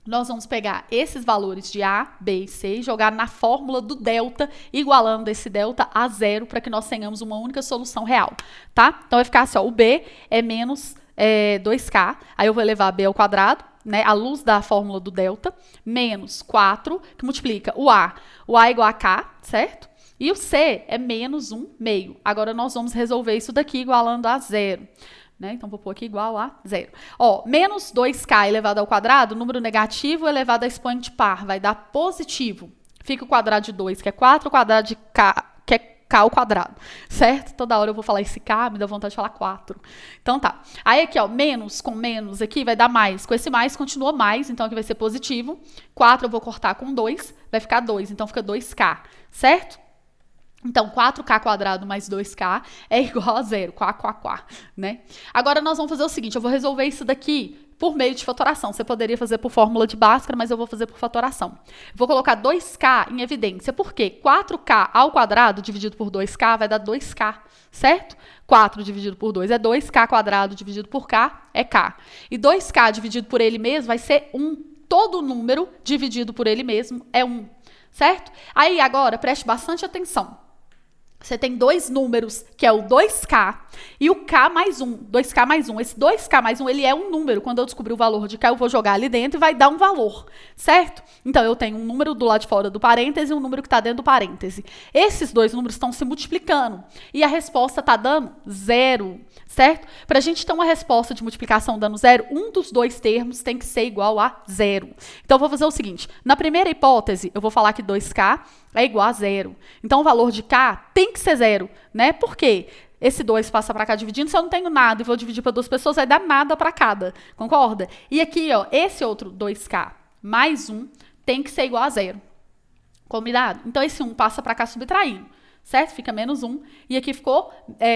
Nós vamos pegar esses valores de A, B e C e jogar na fórmula do delta, igualando esse delta a zero, para que nós tenhamos uma única solução real, tá? Então, vai ficar assim, ó, o B é menos 2k, aí eu vou elevar B ao quadrado, né, à luz da fórmula do delta, menos 4, que multiplica o A é igual a K, certo? E o C é menos 1 meio. Agora, nós vamos resolver isso daqui igualando a zero. Né? Então, vou pôr aqui igual a zero. Ó, menos 2k elevado ao quadrado, número negativo elevado a expoente par, vai dar positivo. Fica o quadrado de 2, que é 4, o quadrado de k, que é k ao quadrado, certo? Toda hora eu vou falar esse k, me dá vontade de falar 4. Então, tá. Aí, aqui, ó, menos com menos aqui vai dar mais. Com esse mais, continua mais, então aqui vai ser positivo. 4 eu vou cortar com 2, vai ficar 2, então fica 2k, certo? Então, 4k quadrado mais 2k é igual a zero, quá, né? Agora, nós vamos fazer o seguinte, eu vou resolver isso daqui por meio de fatoração. Você poderia fazer por fórmula de Bhaskara, mas eu vou fazer por fatoração. Vou colocar 2k em evidência, porque 4k ao quadrado dividido por 2k vai dar 2k, certo? 4 dividido por 2 é 2k quadrado dividido por k é k. E 2k dividido por ele mesmo vai ser 1. Todo número dividido por ele mesmo é 1, certo? Aí, agora, preste bastante atenção. Você tem dois números, que é o 2k e o k mais 1. 2k mais 1. Esse 2k mais 1, ele é um número. Quando eu descobrir o valor de k, eu vou jogar ali dentro e vai dar um valor, certo? Então, eu tenho um número do lado de fora do parêntese e um número que está dentro do parêntese. Esses dois números estão se multiplicando e a resposta está dando 0, certo? Para a gente ter uma resposta de multiplicação dando 0, um dos dois termos tem que ser igual a 0. Então, eu vou fazer o seguinte. Na primeira hipótese, eu vou falar que 2k é igual a 0. Então, o valor de k tem que ser 0, né? Por quê? Esse 2 passa para cá dividindo, se eu não tenho nada e vou dividir para duas pessoas, vai dar nada para cada, concorda? E aqui, ó, esse outro 2k mais 1 tem que ser igual a 0. Combinado? Então, esse 1 passa para cá subtraindo, certo? Fica menos 1 e aqui ficou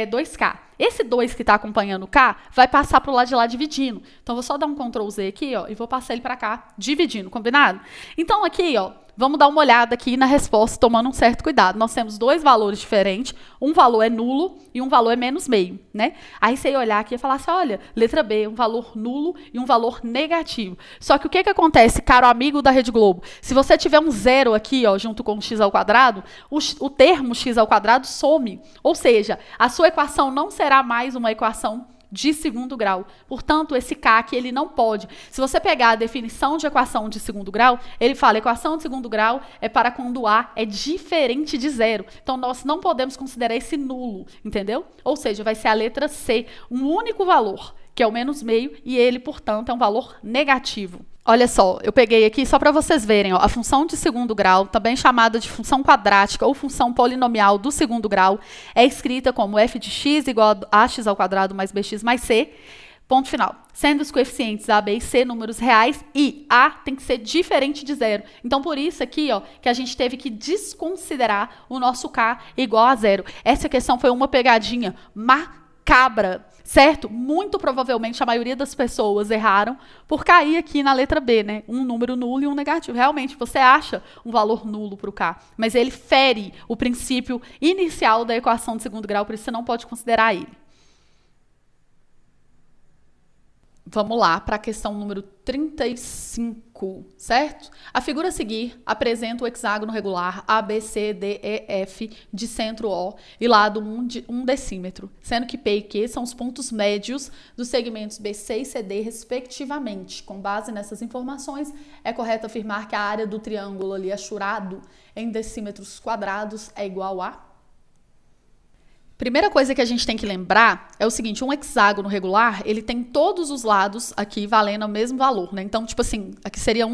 2k. Esse 2 que está acompanhando o k vai passar para o lado de lá dividindo. Então, vou só dar um Ctrl Z aqui, ó, e vou passar ele para cá dividindo, combinado? Então, aqui, ó, vamos dar uma olhada aqui na resposta, tomando um certo cuidado. Nós temos dois valores diferentes, um valor é nulo e um valor é menos meio, né? Aí você ia olhar aqui e falar assim, olha, letra B, um valor nulo e um valor negativo. Só que o que acontece, caro amigo da Rede Globo? Se você tiver um zero aqui, ó, junto com o x ao quadrado, o termo x ao quadrado some. Ou seja, a sua equação não será mais uma equação de segundo grau. Portanto, esse K aqui, ele não pode. Se você pegar a definição de equação de segundo grau, ele fala, equação de segundo grau é para quando A é diferente de zero. Então, nós não podemos considerar esse nulo, entendeu? Ou seja, vai ser a letra C, um único valor, que é o menos meio, e ele, portanto, é um valor negativo. Olha só, eu peguei aqui só para vocês verem, ó, a função de segundo grau, também chamada de função quadrática ou função polinomial do segundo grau, é escrita como f de x igual a x ao quadrado mais bx mais c, ponto final. Sendo os coeficientes a, b e c números reais e a tem que ser diferente de zero. Então, por isso aqui, ó, que a gente teve que desconsiderar o nosso k igual a zero. Essa questão foi uma pegadinha macabra. Certo? Muito provavelmente a maioria das pessoas erraram por cair aqui na letra B, né? Um número nulo e um negativo. Realmente, você acha um valor nulo para o K, mas ele fere o princípio inicial da equação de segundo grau, por isso você não pode considerar ele. Vamos lá para a questão número 35, certo? A figura a seguir apresenta o hexágono regular ABCDEF de centro O e lado 1 decímetro, sendo que P e Q são os pontos médios dos segmentos BC e CD, respectivamente. Com base nessas informações, é correto afirmar que a área do triângulo ali achurado em decímetros quadrados é igual a... Primeira coisa que a gente tem que lembrar é o seguinte, um hexágono regular, ele tem todos os lados aqui valendo o mesmo valor, né? Então, tipo assim, aqui seria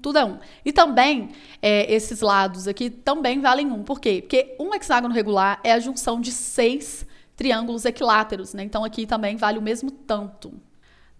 tudo é 1. E também, esses lados aqui também valem 1. Por quê? Porque um hexágono regular é a junção de 6 triângulos equiláteros, né? Então, aqui também vale o mesmo tanto.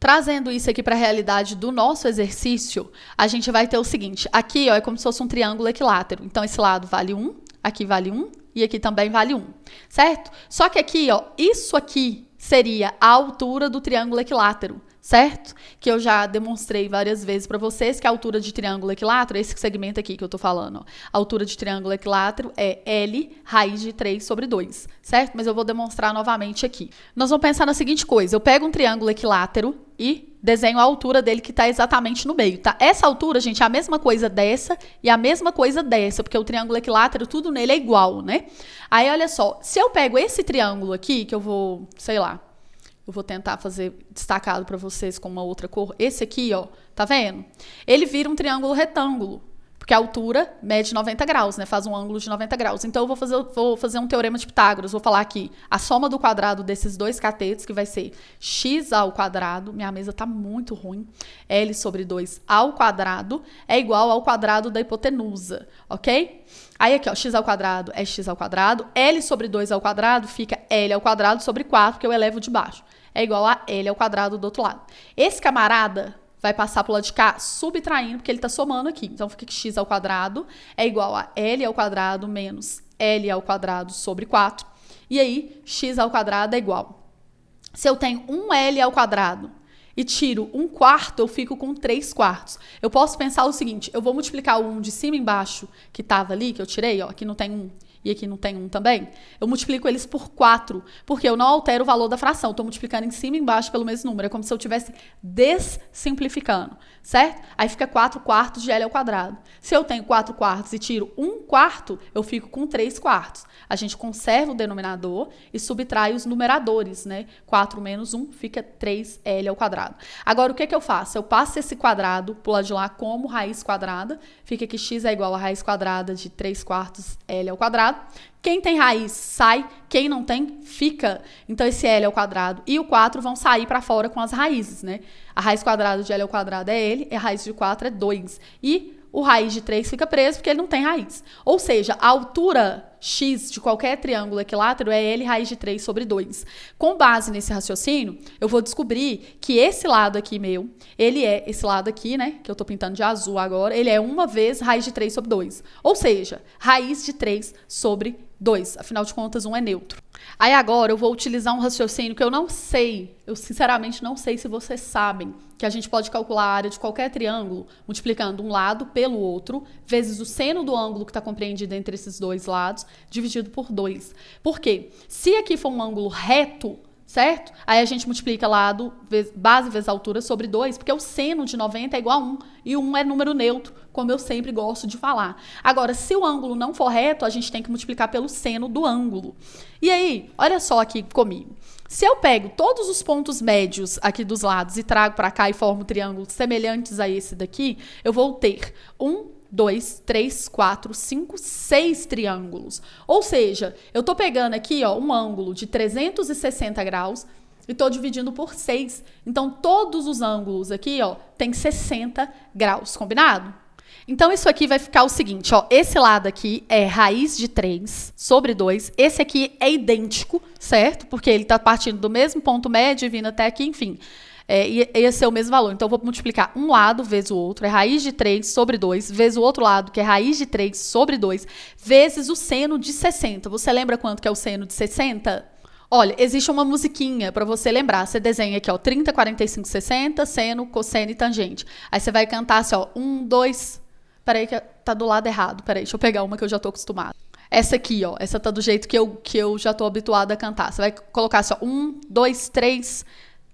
Trazendo isso aqui para a realidade do nosso exercício, a gente vai ter o seguinte, aqui ó, é como se fosse um triângulo equilátero. Então, esse lado vale 1, aqui vale 1, e aqui também vale 1, certo? Só que aqui, ó, isso aqui seria a altura do triângulo equilátero, certo? Que eu já demonstrei várias vezes para vocês que a altura de triângulo equilátero, esse segmento aqui que eu tô falando, ó, a altura de triângulo equilátero é L raiz de 3 sobre 2, certo? Mas eu vou demonstrar novamente aqui. Nós vamos pensar na seguinte coisa, eu pego um triângulo equilátero e desenho a altura dele que está exatamente no meio, tá? Essa altura, gente, é a mesma coisa dessa e a mesma coisa dessa, porque o triângulo equilátero, tudo nele é igual, né? Aí, olha só, se eu pego esse triângulo aqui, que eu vou, sei lá, eu vou tentar fazer destacado para vocês com uma outra cor, esse aqui, ó, tá vendo? Ele vira um triângulo retângulo, porque a altura mede 90 graus, né? Faz um ângulo de 90 graus. Então, eu vou fazer um teorema de Pitágoras. Vou falar aqui a soma do quadrado desses dois catetos, que vai ser x ao quadrado. Minha mesa tá muito ruim. L sobre 2 ao quadrado é igual ao quadrado da hipotenusa, ok? Aí aqui, ó, x ao quadrado é x ao quadrado. L sobre 2 ao quadrado fica L ao quadrado sobre 4, que eu elevo de baixo. É igual a L ao quadrado do outro lado. Esse camarada vai passar para o lado de cá subtraindo, porque ele está somando aqui. Então, fica que x ao quadrado é igual a L ao quadrado menos L ao quadrado sobre 4. E aí, x ao quadrado é igual. Se eu tenho 1L ao quadrado e tiro 1/4, eu fico com 3/4. Eu posso pensar o seguinte, eu vou multiplicar o 1 de cima e embaixo, que estava ali, que eu tirei, ó, aqui não tem 1. E aqui não tem 1 também, eu multiplico eles por 4, porque eu não altero o valor da fração, estou multiplicando em cima e embaixo pelo mesmo número, é como se eu estivesse dessimplificando, certo? Aí fica 4/4 de L ao quadrado. Se eu tenho 4/4 e tiro 1/4, eu fico com 3/4. A gente conserva o denominador e subtrai os numeradores, né? 4 menos 1 fica 3L ao quadrado. Agora, o que que eu faço? Eu passo esse quadrado pro lado de lá como raiz quadrada, fica que x é igual a raiz quadrada de 3/4 L ao quadrado. Quem tem raiz sai, quem não tem fica. Então, esse L ao quadrado e o 4 vão sair para fora com as raízes, né? A raiz quadrada de L ao quadrado é L, e a raiz de 4 é 2. E o raiz de 3 fica preso porque ele não tem raiz. Ou seja, a altura x de qualquer triângulo equilátero é L raiz de 3 sobre 2. Com base nesse raciocínio, eu vou descobrir que esse lado aqui meu, ele é esse lado aqui, né, que eu tô pintando de azul agora, ele é 1 vezes raiz de 3 sobre 2. Ou seja, raiz de 3 sobre 2. Afinal de contas, 1 é neutro. Aí agora eu vou utilizar um raciocínio que eu não sei, eu sinceramente não sei se vocês sabem, que a gente pode calcular a área de qualquer triângulo multiplicando um lado pelo outro, vezes o seno do ângulo que está compreendido entre esses dois lados, dividido por 2. Por quê? Se aqui for um ângulo reto, certo? Aí a gente multiplica lado, base vezes altura sobre 2, porque o seno de 90 é igual a 1, e 1 é número neutro, como eu sempre gosto de falar. Agora, se o ângulo não for reto, a gente tem que multiplicar pelo seno do ângulo. E aí, olha só aqui comigo. Se eu pego todos os pontos médios aqui dos lados e trago para cá e formo triângulos semelhantes a esse daqui, eu vou ter 1, 2, 3, 4, 5, 6 triângulos. Ou seja, eu estou pegando aqui ó, um ângulo de 360 graus e estou dividindo por 6. Então, todos os ângulos aqui ó, tem 60 graus, combinado? Então, isso aqui vai ficar o seguinte, ó, esse lado aqui é raiz de 3 sobre 2, esse aqui é idêntico, certo? Porque ele está partindo do mesmo ponto médio e vindo até aqui, enfim. Ia ser o mesmo valor. Então, eu vou multiplicar um lado vezes o outro, é raiz de 3 sobre 2, vezes o outro lado, que é raiz de 3 sobre 2, vezes o seno de 60. Você lembra quanto que é o seno de 60? Olha, existe uma musiquinha para você lembrar. Você desenha aqui, ó, 30, 45, 60, seno, cosseno e tangente. Aí você vai cantar assim, ó, 1, 2... Peraí que tá do lado errado. Peraí, deixa eu pegar uma que eu já tô acostumada. Essa aqui, ó. Essa tá do jeito que eu já tô habituada a cantar. Você vai colocar assim, ó. 1, 2, 3,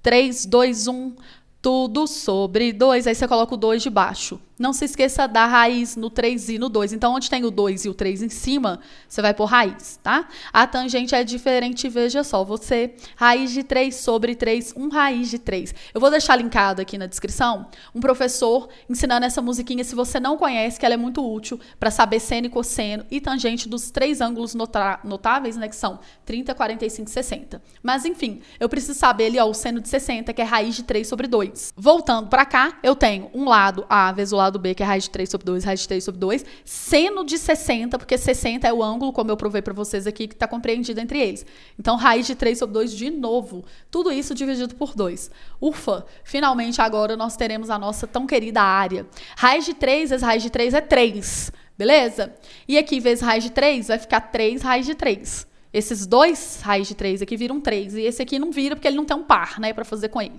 3, 2, 1. Tudo sobre 2. Aí você coloca o 2 de baixo. Não se esqueça da raiz no 3 e no 2. Então, onde tem o 2 e o 3 em cima, você vai pôr raiz, tá? A tangente é diferente, veja só. Você, raiz de 3 sobre 3, 1 raiz de 3. Eu vou deixar linkado aqui na descrição um professor ensinando essa musiquinha. Se você não conhece, que ela é muito útil para saber seno e cosseno e tangente dos 3 ângulos notáveis, né? Que são 30, 45 e 60. Mas, enfim, eu preciso saber ali, ó, o seno de 60, que é raiz de 3 sobre 2. Voltando para cá, eu tenho um lado A vezes o lado B, que é raiz de 3 sobre 2, raiz de 3 sobre 2, seno de 60, porque 60 é o ângulo, como eu provei para vocês aqui, que está compreendido entre eles. Então, raiz de 3 sobre 2 de novo. Tudo isso dividido por 2. Ufa! Finalmente, agora nós teremos a nossa tão querida área. Raiz de 3 vezes raiz de 3 é 3, beleza? E aqui, vezes raiz de 3, vai ficar 3 raiz de 3. Esses 2 raiz de 3 aqui viram 3. E esse aqui não vira porque ele não tem um par, né, para fazer com ele.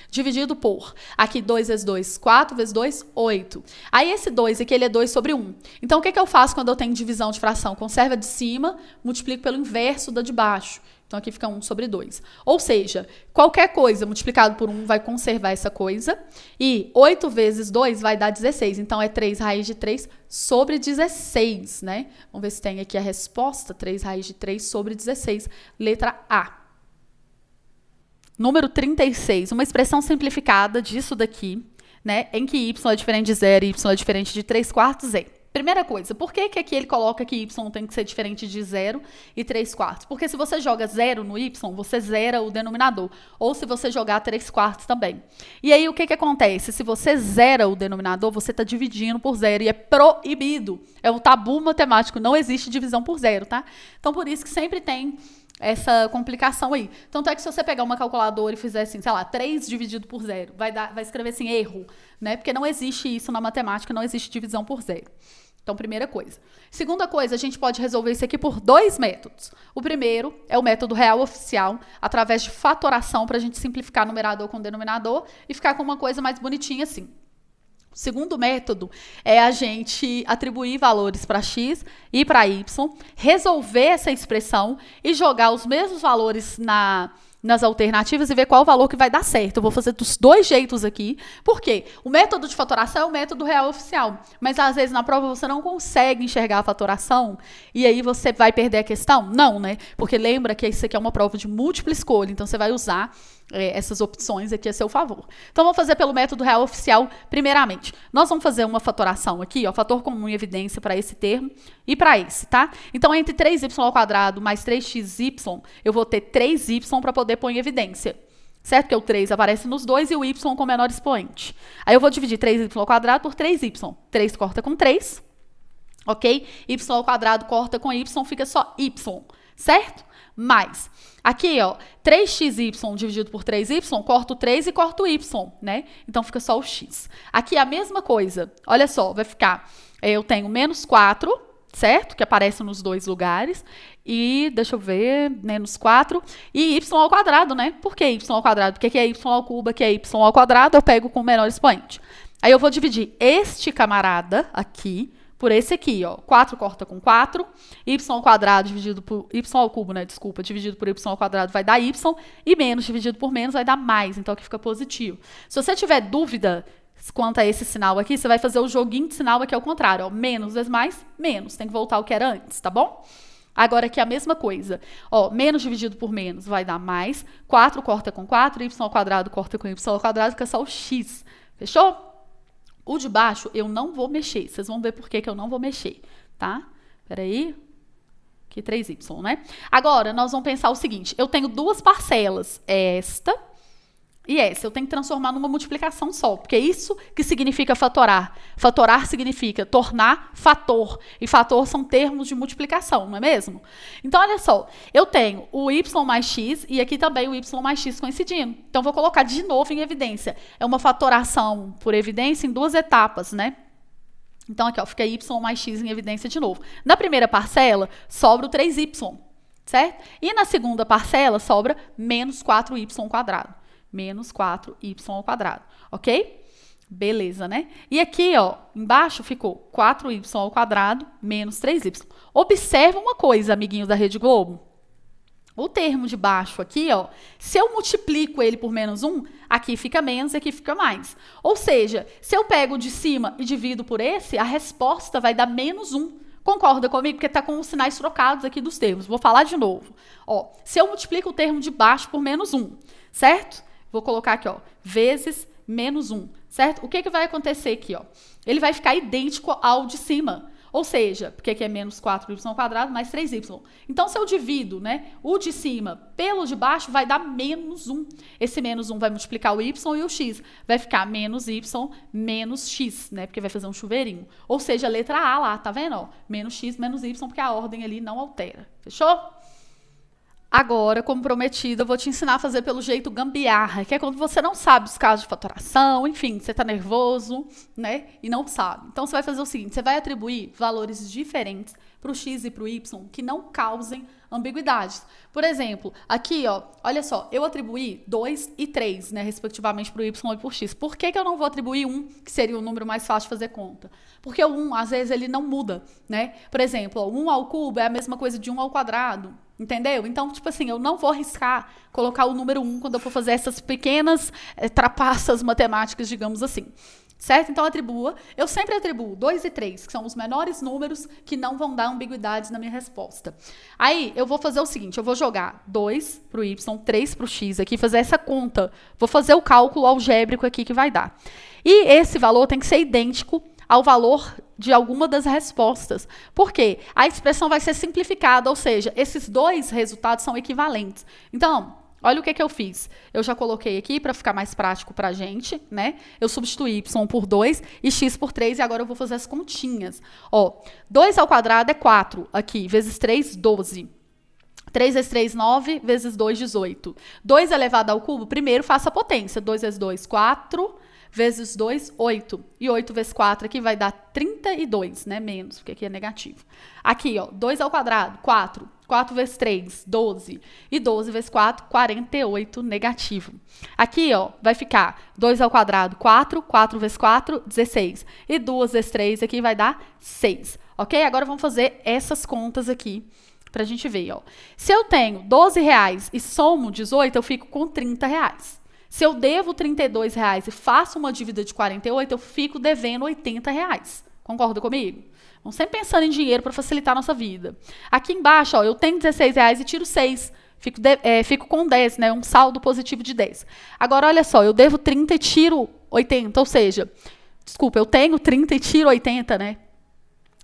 Dividido por, aqui 2 vezes 2, 4 vezes 2, 8. Aí esse 2 aqui, ele é 2 sobre 1. Então, o que eu faço quando eu tenho divisão de fração? Conservo a de cima, multiplico pelo inverso da de baixo. Então, aqui fica 1 sobre 2. Ou seja, qualquer coisa multiplicado por 1 vai conservar essa coisa. E 8 vezes 2 vai dar 16. Então, é 3 raiz de 3 sobre 16, né? Vamos ver se tem aqui a resposta. 3 raiz de 3 sobre 16. Letra A. Número 36. Uma expressão simplificada disso daqui, né? Em que y é diferente de 0 e y é diferente de 3/4 é. Primeira coisa, por que aqui ele coloca que y tem que ser diferente de 0 e 3/4? Porque se você joga 0 no y, você zera o denominador. Ou se você jogar 3/4 também. E aí, o que acontece? Se você zera o denominador, você está dividindo por 0 e é proibido. É um tabu matemático, não existe divisão por 0, tá? Então, por isso que sempre tem essa complicação aí. Tanto é que se você pegar uma calculadora e fizer assim, sei lá, 3 dividido por 0, vai escrever assim, erro, né? Porque não existe isso na matemática, não existe divisão por 0. Então, primeira coisa. Segunda coisa, a gente pode resolver isso aqui por 2 métodos. O primeiro é o método real oficial, através de fatoração, para a gente simplificar numerador com denominador e ficar com uma coisa mais bonitinha assim. O segundo método é a gente atribuir valores para x e para y, resolver essa expressão e jogar os mesmos valores nas alternativas e ver qual o valor que vai dar certo. Eu vou fazer dos 2 jeitos aqui. Por quê? O método de fatoração é o método real oficial. Mas, às vezes, na prova você não consegue enxergar a fatoração e aí você vai perder a questão? Não, né? Porque lembra que isso aqui é uma prova de múltipla escolha. Então, você vai usar essas opções aqui a seu favor. Então, vamos fazer pelo método real oficial primeiramente. Nós vamos fazer uma fatoração aqui, ó, fator comum em evidência para esse termo e para esse, tá? Então, entre 3y² mais 3xy, eu vou ter 3y para poder pôr em evidência. Certo? Que o 3 aparece nos dois e o y com menor expoente. Aí eu vou dividir 3y² por 3y. 3 corta com 3, ok? Y² corta com y, fica só y, certo? Mais, aqui, ó, 3xy dividido por 3y, corto o 3 e corto o y, né? Então, fica só o x. Aqui, a mesma coisa. Olha só, vai ficar, eu tenho menos 4, certo? Que aparece nos dois lugares. E, deixa eu ver, menos 4. E y ao quadrado, né? Por que y ao quadrado? Porque aqui é y ao cubo, aqui é y ao quadrado, eu pego com o menor expoente. Aí eu vou dividir este camarada aqui por esse aqui, ó. 4 corta com 4. Y ao quadrado dividido por y ao cubo, né? Desculpa, dividido por y ao quadrado vai dar y. E menos dividido por menos vai dar mais. Então aqui fica positivo. Se você tiver dúvida quanto a esse sinal aqui, você vai fazer o joguinho de sinal aqui ao contrário, ó. Menos vezes mais, menos. Tem que voltar ao que era antes, tá bom? Agora aqui a mesma coisa. Ó, menos dividido por menos vai dar mais. 4 corta com 4, y ao quadrado corta com y ao quadrado, fica só o x. Fechou? O de baixo eu não vou mexer. Vocês vão ver por que eu não vou mexer, tá? Peraí. Aqui 3y, né? Agora, nós vamos pensar o seguinte. Eu tenho duas parcelas. Esta e essa. Eu tenho que transformar numa multiplicação só. Porque é isso que significa fatorar. Fatorar significa tornar fator. E fator são termos de multiplicação, não é mesmo? Então, olha só. Eu tenho o y mais x e aqui também o y mais x coincidindo. Então, vou colocar de novo em evidência. É uma fatoração por evidência em duas etapas, né? Então, aqui, ó, fica y mais x em evidência de novo. Na primeira parcela, sobra o 3y, certo? E na segunda parcela, sobra menos 4y quadrado. Menos 4y ao quadrado, ok? Beleza, né? E aqui, ó, embaixo ficou 4y ao quadrado menos 3y. Observa uma coisa, amiguinho da Rede Globo. O termo de baixo aqui, ó, se eu multiplico ele por menos 1, aqui fica menos e aqui fica mais. Ou seja, se eu pego o de cima e divido por esse, a resposta vai dar menos 1. Concorda comigo? Porque está com os sinais trocados aqui dos termos. Vou falar de novo. Ó, se eu multiplico o termo de baixo por menos 1, certo? Vou colocar aqui, ó, vezes menos 1, certo? O que vai acontecer aqui, ó? Ele vai ficar idêntico ao de cima. Ou seja, porque aqui é menos 4y ao quadrado mais 3y. Então, se eu divido, né, o de cima pelo de baixo, vai dar menos 1. Esse menos 1 vai multiplicar o y e o x. Vai ficar menos y menos x, né? Porque vai fazer um chuveirinho. Ou seja, a letra A lá, tá vendo? Ó, menos x menos y, porque a ordem ali não altera. Fechou? Agora, como prometido, eu vou te ensinar a fazer pelo jeito gambiarra, que é quando você não sabe os casos de fatoração, enfim, você está nervoso, né, e não sabe. Então, você vai fazer o seguinte, você vai atribuir valores diferentes para o x e para o y que não causem ambiguidades. Por exemplo, aqui, ó, olha só, eu atribuí 2 e 3, né, respectivamente para o y e para o x. Por que eu não vou atribuir 1, que seria o número mais fácil de fazer conta? Porque o 1, às vezes, ele não muda, né? Por exemplo, ó, 1 ao cubo é a mesma coisa de 1 ao quadrado. Entendeu? Então, tipo assim, eu não vou arriscar colocar o número 1 quando eu for fazer essas pequenas trapaças matemáticas, digamos assim. Certo? Então, atribua. Eu sempre atribuo 2 e 3, que são os menores números que não vão dar ambiguidades na minha resposta. Aí, eu vou fazer o seguinte, eu vou jogar 2 para o y, 3 para o x aqui, fazer essa conta. Vou fazer o cálculo algébrico aqui que vai dar. E esse valor tem que ser idêntico ao valor de alguma das respostas. Por quê? A expressão vai ser simplificada, ou seja, esses dois resultados são equivalentes. Então, olha o que eu fiz. Eu já coloquei aqui para ficar mais prático para a gente, né? Eu substituí y por 2 e x por 3 e agora eu vou fazer as continhas. Ó, 2 ao quadrado é 4 aqui, vezes 3, 12. 3 vezes 3, 9, vezes 2, 18. 2 elevado ao cubo, primeiro faça a potência. 2 vezes 2, 4... vezes 2, 8. E 8 vezes 4 aqui vai dar 32, né? Menos, porque aqui é negativo. Aqui, ó, 2 ao quadrado, 4. 4 vezes 3, 12. E 12 vezes 4, 48, negativo. Aqui, ó, vai ficar 2 ao quadrado, 4. 4 vezes 4, 16. E 2 vezes 3 aqui vai dar 6. Ok? Agora vamos fazer essas contas aqui pra gente ver, ó. Se eu tenho R$12 e somo 18, eu fico com R$30. Se eu devo R$32 e faço uma dívida de 48, eu fico devendo R$80. Concorda comigo? Vamos sempre pensando em dinheiro para facilitar a nossa vida. Aqui embaixo, ó, eu tenho R$16 e tiro 6. Fico com 10, né? Um saldo positivo de 10. Agora, olha só, eu devo 30 e tiro 80, ou seja, desculpa, eu tenho 30 e tiro 80, né?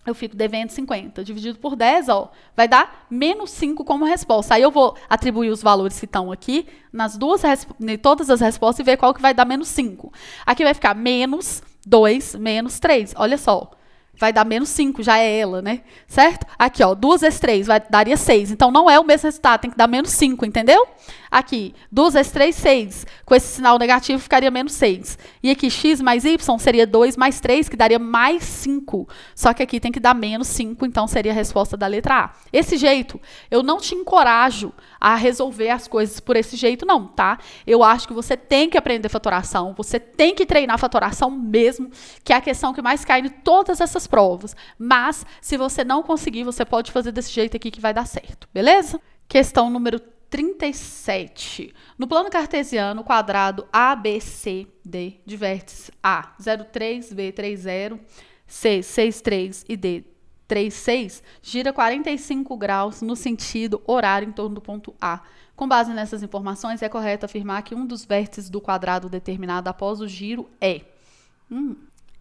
Eu fico devendo 50. Dividido por 10, ó, vai dar menos 5 como resposta. Aí eu vou atribuir os valores que estão aqui nas em todas as respostas e ver qual que vai dar menos 5. Aqui vai ficar menos 2, menos 3. Olha só. vai dar menos 5, já é ela, né? Certo? Aqui, ó, 2 vezes 3 daria 6. Então, não é o mesmo resultado, tem que dar menos 5, entendeu? Aqui, 2 vezes 3, 6. Com esse sinal negativo, ficaria menos 6. E aqui, x mais y seria 2 mais 3, que daria mais 5. Só que aqui tem que dar menos 5, então seria a resposta da letra A. Esse jeito, eu não te encorajo a resolver as coisas por esse jeito, não, tá? Eu acho que você tem que aprender fatoração, você tem que treinar fatoração mesmo, que é a questão que mais cai em todas essas provas. Mas, se você não conseguir, você pode fazer desse jeito aqui que vai dar certo, beleza? Questão número 37. No plano cartesiano, o quadrado ABCD de vértices A, 0,3, B, 3,0, C, 6,3 e D, 3,6, gira 45 graus no sentido horário em torno do ponto A. Com base nessas informações, é correto afirmar que um dos vértices do quadrado determinado após o giro é...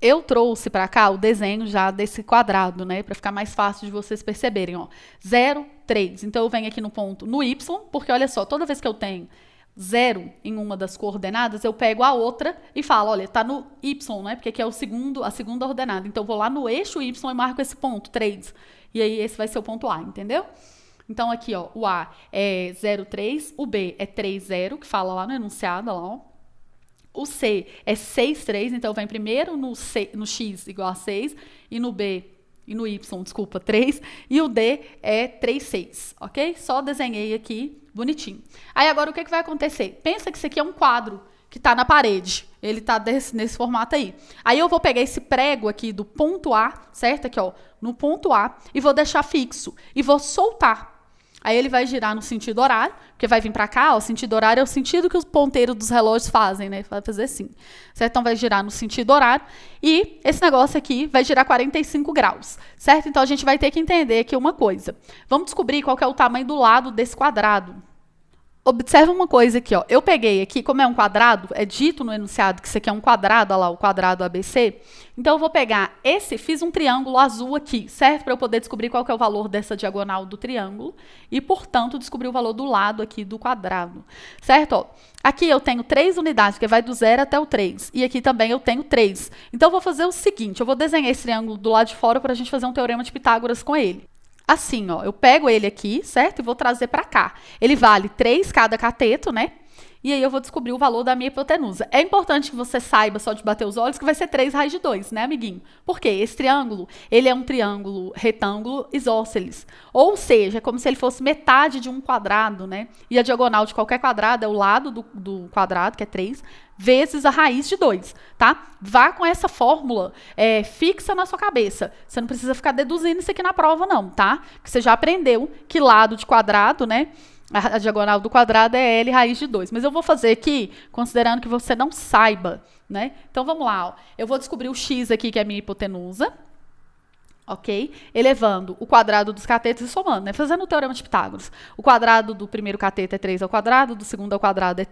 Eu trouxe para cá o desenho já desse quadrado, né? Para ficar mais fácil de vocês perceberem, ó. 0, 3. Então, eu venho aqui no ponto, no Y, porque olha só, toda vez que eu tenho 0 em uma das coordenadas, eu pego a outra e falo, olha, tá no Y, né? Porque aqui é a segunda ordenada. Então, eu vou lá no eixo Y e marco esse ponto, 3. E aí, esse vai ser o ponto A, entendeu? Então, aqui, ó, o A é 0,3, o B é 3,0, que fala lá no enunciado, lá, ó. O C é 6,3, então vem primeiro no X igual a 6, e no B, e no Y, desculpa, 3, e o D é 3,6, ok? Só desenhei aqui, bonitinho. Aí agora o que vai acontecer? Pensa que isso aqui é um quadro que está na parede, ele está nesse formato aí. Aí eu vou pegar esse prego aqui do ponto A, certo? Aqui, ó, no ponto A, e vou deixar fixo, e vou soltar. Aí ele vai girar no sentido horário, porque vai vir para cá, ó, o sentido horário é o sentido que os ponteiros dos relógios fazem, né? Vai fazer assim, certo? Então vai girar no sentido horário e esse negócio aqui vai girar 45 graus, certo? Então a gente vai ter que entender aqui uma coisa. Vamos descobrir qual que é o tamanho do lado desse quadrado. Observa uma coisa aqui, ó. Eu peguei aqui, como é um quadrado, é dito no enunciado que isso aqui é um quadrado, olha lá, o quadrado ABC. Então, eu vou pegar fiz um triângulo azul aqui, certo? Para eu poder descobrir qual que é o valor dessa diagonal do triângulo e, portanto, descobrir o valor do lado aqui do quadrado, certo? Ó, aqui eu tenho 3 unidades, que vai do 0 até o 3. E aqui também eu tenho 3. Então, eu vou fazer o seguinte, eu vou desenhar esse triângulo do lado de fora para a gente fazer um teorema de Pitágoras com ele. Assim, ó, eu pego ele aqui, certo? E vou trazer para cá. Ele vale 3 cada cateto, né? E aí eu vou descobrir o valor da minha hipotenusa. É importante que você saiba, só de bater os olhos, que vai ser 3 raiz de 2, né, amiguinho? Por quê? Esse triângulo, ele é um triângulo retângulo isósceles. Ou seja, é como se ele fosse metade de um quadrado, né? E a diagonal de qualquer quadrado é o lado do quadrado, que é 3, vezes a raiz de 2, tá? Vá com essa fórmula fixa na sua cabeça. Você não precisa ficar deduzindo isso aqui na prova, não, tá? Porque você já aprendeu que lado de quadrado, né? A diagonal do quadrado é L raiz de 2. Mas eu vou fazer aqui, considerando que você não saiba, né? Então, vamos lá, ó. Eu vou descobrir o x aqui, que é a minha hipotenusa, ok? Elevando o quadrado dos catetos e somando, né? Fazendo o teorema de Pitágoras. O quadrado do primeiro cateto é 3 ao quadrado, do segundo ao quadrado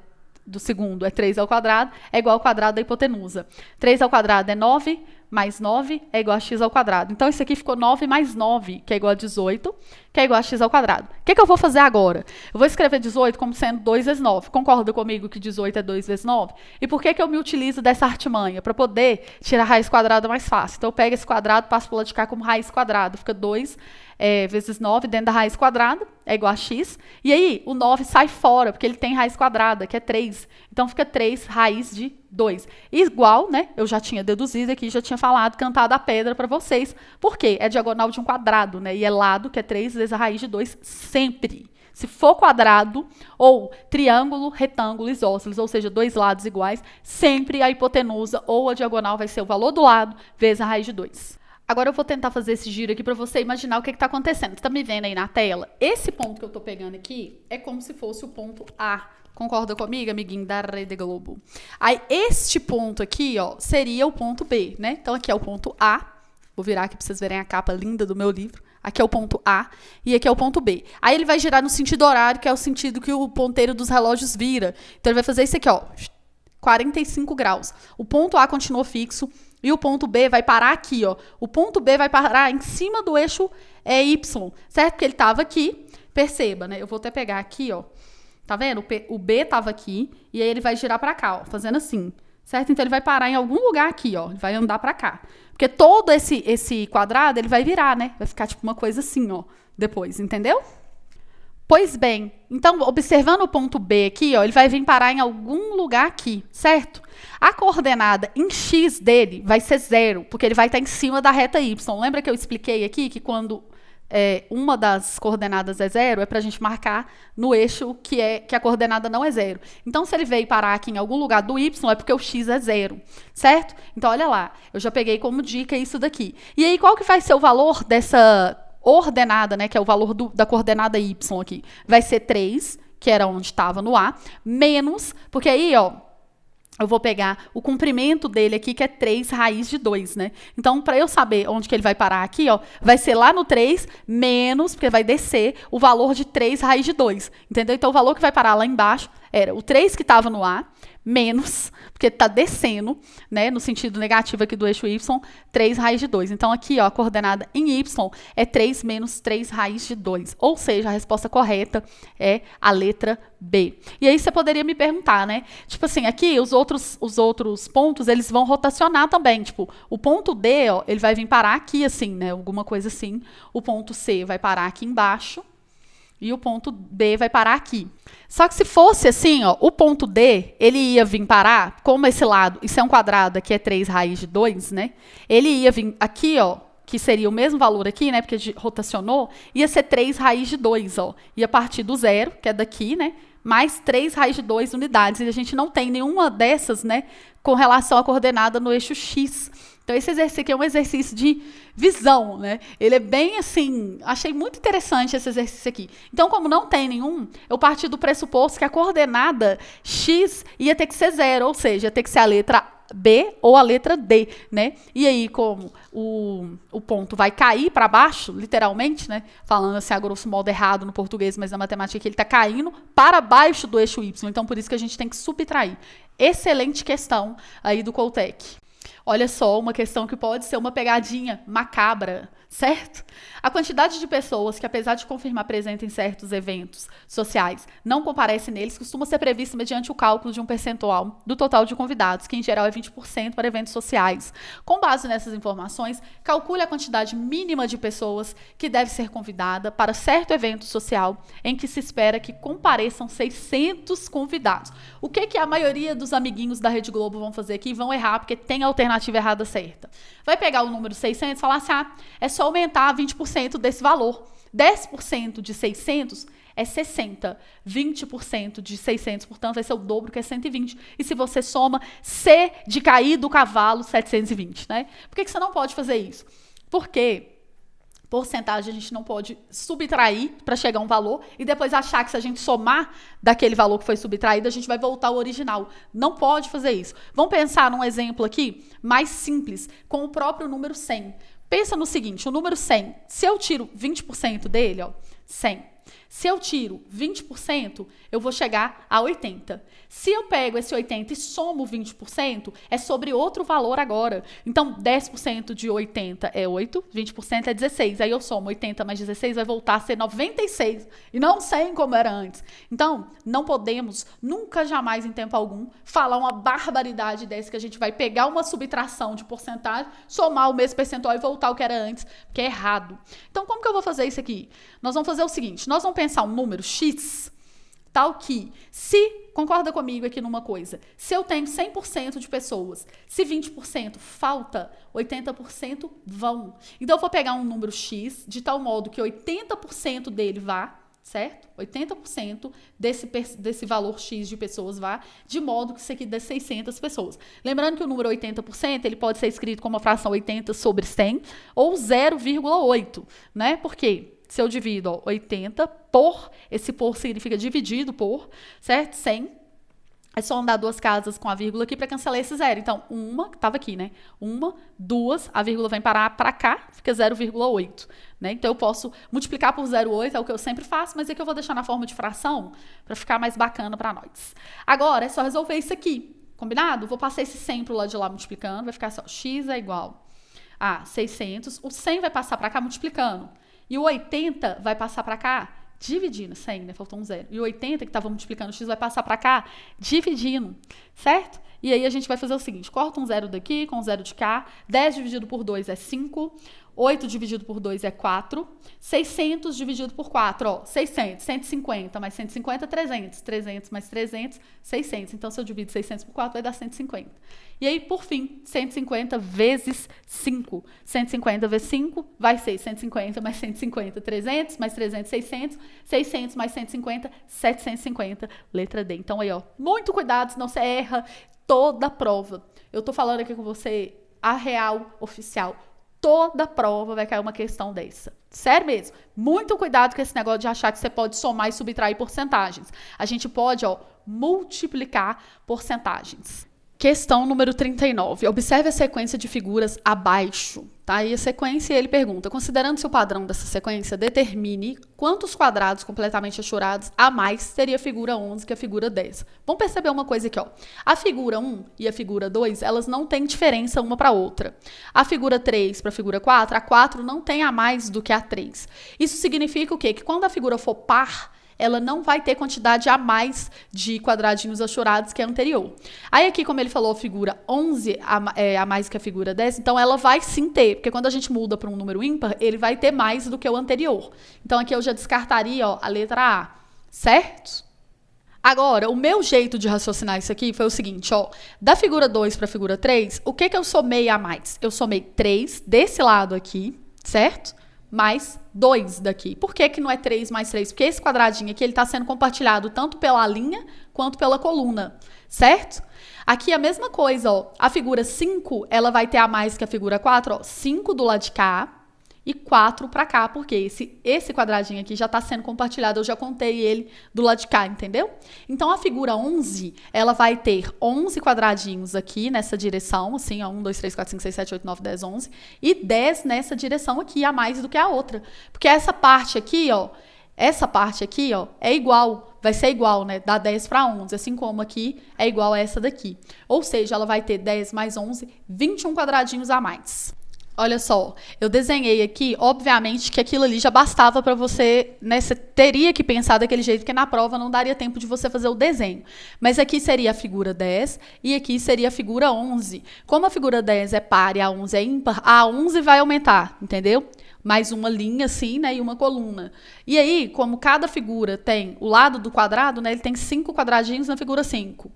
do segundo é 3 ao quadrado, é igual ao quadrado da hipotenusa. 3 ao quadrado é 9, mais 9 é igual a x ao quadrado. Então, isso aqui ficou 9 mais 9, que é igual a 18, que é igual a x ao quadrado. O que eu vou fazer agora? Eu vou escrever 18 como sendo 2 vezes 9. Concorda comigo que 18 é 2 vezes 9? E por que eu me utilizo dessa artimanha? Para poder tirar a raiz quadrada mais fácil. Então, eu pego esse quadrado, passo para lá de cá como raiz quadrada. Fica 2 vezes 9 dentro da raiz quadrada, é igual a x. E aí, o 9 sai fora, porque ele tem raiz quadrada, que é 3. Então, fica 3 raiz de 2. Igual, né? Eu já tinha deduzido aqui, já tinha falado, cantado a pedra para vocês. Por quê? É diagonal de um quadrado, né? E é lado, que é 3 vezes a raiz de 2, sempre. Se for quadrado ou triângulo, retângulo, isósceles, ou seja, 2 lados iguais, sempre a hipotenusa ou a diagonal vai ser o valor do lado vezes a raiz de 2. Agora eu vou tentar fazer esse giro aqui para você imaginar o que está acontecendo. Você está me vendo aí na tela? Esse ponto que eu estou pegando aqui é como se fosse o ponto A. Concorda comigo, amiguinho da Rede Globo? Aí, este ponto aqui, ó, seria o ponto B, né? Então, aqui é o ponto A. Vou virar aqui para vocês verem a capa linda do meu livro. Aqui é o ponto A e aqui é o ponto B. Aí, ele vai girar no sentido horário, que é o sentido que o ponteiro dos relógios vira. Então, ele vai fazer isso aqui, ó, 45 graus. O ponto A continua fixo. E o ponto B vai parar aqui, ó. O ponto B vai parar em cima do eixo Y, certo? Porque ele estava aqui. Perceba, né? Eu vou até pegar aqui, ó. Tá vendo? O B estava aqui e aí ele vai girar para cá, ó, fazendo assim, certo? Então, ele vai parar em algum lugar aqui, ó. Ele vai andar para cá. Porque todo esse quadrado, ele vai virar, né? Vai ficar tipo uma coisa assim, ó, depois, entendeu? Pois bem, então, observando o ponto B aqui, ó, ele vai vir parar em algum lugar aqui, certo? A coordenada em x dele vai ser 0, porque ele vai estar em cima da reta y. Lembra que eu expliquei aqui que quando uma das coordenadas é 0, é para a gente marcar no eixo que a coordenada não é 0. Então, se ele veio parar aqui em algum lugar do y, é porque o x é 0, certo? Então, olha lá, eu já peguei como dica isso daqui. E aí, qual que vai ser o valor dessa ordenada, né, que é o valor da coordenada y aqui? Vai ser 3, que era onde estava no A, menos, porque aí, ó, eu vou pegar o comprimento dele aqui, que é 3 raiz de 2, né? Então, para eu saber onde que ele vai parar aqui, ó, vai ser lá no 3, menos, porque vai descer o valor de 3 raiz de 2, entendeu? Então, o valor que vai parar lá embaixo era o 3 que estava no A, menos, porque está descendo, né, no sentido negativo aqui do eixo y, 3 raiz de 2. Então, aqui, ó, a coordenada em y é 3 menos 3 raiz de 2. Ou seja, a resposta correta é a letra B. E aí você poderia me perguntar, né? Tipo assim, aqui os outros pontos, eles vão rotacionar também. Tipo, o ponto D, ó, ele vai vir parar aqui, assim, né? Alguma coisa assim. O ponto C vai parar aqui embaixo. E o ponto B vai parar aqui. Só que se fosse assim, ó, o ponto D, ele ia vir parar, como esse lado, isso é um quadrado, aqui é 3 raiz de 2, né? Ele ia vir aqui, ó, que seria o mesmo valor aqui, né? Porque rotacionou, ia ser 3 raiz de 2, ó. Ia partir do 0, que é daqui, né? Mais 3 raiz de 2 unidades. E a gente não tem nenhuma dessas, né? Com relação à coordenada no eixo X. Então, esse exercício aqui é um exercício de visão, né? Ele é bem assim, achei muito interessante esse exercício aqui. Então, como não tem nenhum, eu parti do pressuposto que a coordenada x ia ter que ser 0, ou seja, ia ter que ser a letra B ou a letra D, né? E aí, como o ponto vai cair para baixo, literalmente, né? Falando assim, a grosso modo errado no português, mas na matemática aqui ele está caindo para baixo do eixo Y. Então, por isso que a gente tem que subtrair. Excelente questão aí do Coltec. Olha só, uma questão que pode ser uma pegadinha macabra, certo? A quantidade de pessoas que, apesar de confirmar presença em certos eventos sociais, não comparece neles, costuma ser prevista mediante o cálculo de um percentual do total de convidados, que em geral é 20% para eventos sociais. Com base nessas informações, calcule a quantidade mínima de pessoas que deve ser convidada para certo evento social em que se espera que compareçam 600 convidados. O que a maioria dos amiguinhos da Rede Globo vão fazer aqui? Vão errar, porque tem a alternativa errada certa. Vai pegar o número 600 e falar assim, é só aumentar 20% desse valor. 10% de 600 é 60. 20% de 600, portanto, vai ser o dobro, que é 120. E se você soma, C de cair do cavalo, 720, né? Por que você não pode fazer isso? Porque porcentagem a gente não pode subtrair para chegar a um valor e depois achar que se a gente somar daquele valor que foi subtraído, a gente vai voltar ao original. Não pode fazer isso. Vamos pensar num exemplo aqui mais simples, com o próprio número 100. Pensa no seguinte, o número 100, se eu tiro 20% dele, ó, 100. Se eu tiro 20%, eu vou chegar a 80. Se eu pego esse 80 e somo 20%, é sobre outro valor agora. Então, 10% de 80 é 8, 20% é 16. Aí eu somo 80 mais 16, vai voltar a ser 96. E não 100 como era antes. Então, não podemos, nunca, jamais, em tempo algum, falar uma barbaridade dessa que a gente vai pegar uma subtração de porcentagem, somar o mesmo percentual e voltar ao que era antes, porque é errado. Então, como que eu vou fazer isso aqui? Nós vamos fazer o seguinte, nós vamos pensar um número X, tal que, concorda comigo aqui numa coisa, se eu tenho 100% de pessoas, se 20% falta, 80% vão. Então, eu vou pegar um número X, de tal modo que 80% dele vá, certo? 80% desse valor X de pessoas vá, de modo que isso aqui dê 600 pessoas. Lembrando que o número 80%, ele pode ser escrito como a fração 80 sobre 100, ou 0,8, né? Por quê? Se eu divido, ó, 80 por, esse por significa dividido por, certo? 100. É só andar duas casas com a vírgula aqui para cancelar esse zero. Então, uma, que estava aqui, né? Uma, duas, a vírgula vem parar para cá, fica 0,8. Né? Então, eu posso multiplicar por 0,8, é o que eu sempre faço, mas é que eu vou deixar na forma de fração para ficar mais bacana para nós. Agora, é só resolver isso aqui, combinado? Vou passar esse 100 para o lado de lá multiplicando, vai ficar assim, ó, x é igual a 600, o 100 vai passar para cá multiplicando. E o 80 vai passar para cá dividindo, 100, né? Faltou um zero. E o 80, que estava multiplicando x, vai passar para cá, dividindo, certo? E aí a gente vai fazer o seguinte, corta um zero daqui com um zero de cá, 10 dividido por 2 é 5, 8 dividido por 2 é 4, 600 dividido por 4, ó, 600, 150 mais 150, 300, 300 mais 300, 600. Então, se eu divido 600 por 4, vai dar 150. E aí, por fim, 150 vezes 5. 150 vezes 5 vai ser 150 mais 150, 300 mais 300, 600, 600 mais 150, 750, letra D. Então, aí, ó, muito cuidado, senão você erra toda a prova. Eu tô falando aqui com você a real oficial. Toda prova vai cair uma questão dessa. Sério mesmo. Muito cuidado com esse negócio de achar que você pode somar e subtrair porcentagens. A gente pode, ó, multiplicar porcentagens. Questão número 39. Observe a sequência de figuras abaixo. Tá? E a sequência, ele pergunta, considerando-se o padrão dessa sequência, determine quantos quadrados completamente achorados a mais teria a figura 11 que a figura 10. Vamos perceber uma coisa aqui, ó. A figura 1 e a figura 2, elas não têm diferença uma para a outra. A figura 3 para a figura 4, a 4 não tem a mais do que a 3. Isso significa o quê? Que quando a figura for par, ela não vai ter quantidade a mais de quadradinhos achorados que a anterior. Aí aqui, como ele falou, a figura 11 a mais que a figura 10, então ela vai sim ter, porque quando a gente muda para um número ímpar, ele vai ter mais do que o anterior. Então aqui eu já descartaria, ó, a letra A, certo? Agora, o meu jeito de raciocinar isso aqui foi o seguinte, ó, da figura 2 para a figura 3, o que eu somei a mais? Eu somei 3 desse lado aqui, certo? Mais 2 daqui. Por que não é 3 mais 3? Porque esse quadradinho aqui, ele está sendo compartilhado tanto pela linha quanto pela coluna, certo? Aqui a mesma coisa, ó. A figura 5, ela vai ter a mais que a figura 4, ó. 5 do lado de cá e 4 para cá, porque esse quadradinho aqui já está sendo compartilhado, eu já contei ele do lado de cá, entendeu? Então, a figura 11, ela vai ter 11 quadradinhos aqui nessa direção, assim, ó, 1, 2, 3, 4, 5, 6, 7, 8, 9, 10, 11, e 10 nessa direção aqui, a mais do que a outra. Porque essa parte aqui, ó, é igual, vai ser igual, né? Dá 10 para 11, assim como aqui é igual a essa daqui. Ou seja, ela vai ter 10 mais 11, 21 quadradinhos a mais. Olha só, eu desenhei aqui, obviamente que aquilo ali já bastava para você, né, você teria que pensar daquele jeito, porque na prova não daria tempo de você fazer o desenho. Mas aqui seria a figura 10 e aqui seria a figura 11. Como a figura 10 é par e a 11 é ímpar, a 11 vai aumentar, entendeu? Mais uma linha assim, né, e uma coluna. E aí, como cada figura tem o lado do quadrado, né, ele tem 5 quadradinhos na figura 5,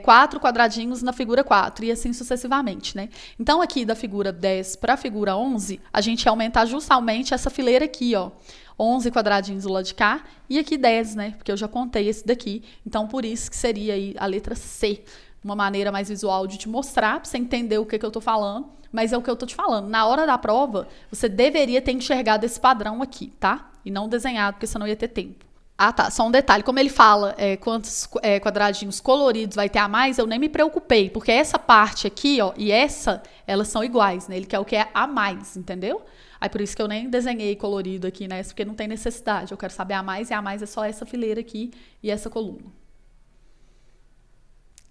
4 quadradinhos na figura 4 e assim sucessivamente, né? Então, aqui da figura 10 para a figura 11, a gente ia aumentar justamente essa fileira aqui, ó. 11 quadradinhos do lado de cá e aqui 10, né? Porque eu já contei esse daqui. Então, por isso que seria aí a letra C. Uma maneira mais visual de te mostrar, para você entender o que eu tô falando, mas é o que eu tô te falando. Na hora da prova, você deveria ter enxergado esse padrão aqui, tá? E não desenhado, porque senão ia ter tempo. Ah, tá. Só um detalhe. Como ele fala quantos quadradinhos coloridos vai ter a mais, eu nem me preocupei, porque essa parte aqui, ó, e essa, elas são iguais, né? Ele quer o que é a mais, entendeu? Aí por isso que eu nem desenhei colorido aqui, né? Porque não tem necessidade. Eu quero saber a mais, e a mais é só essa fileira aqui e essa coluna.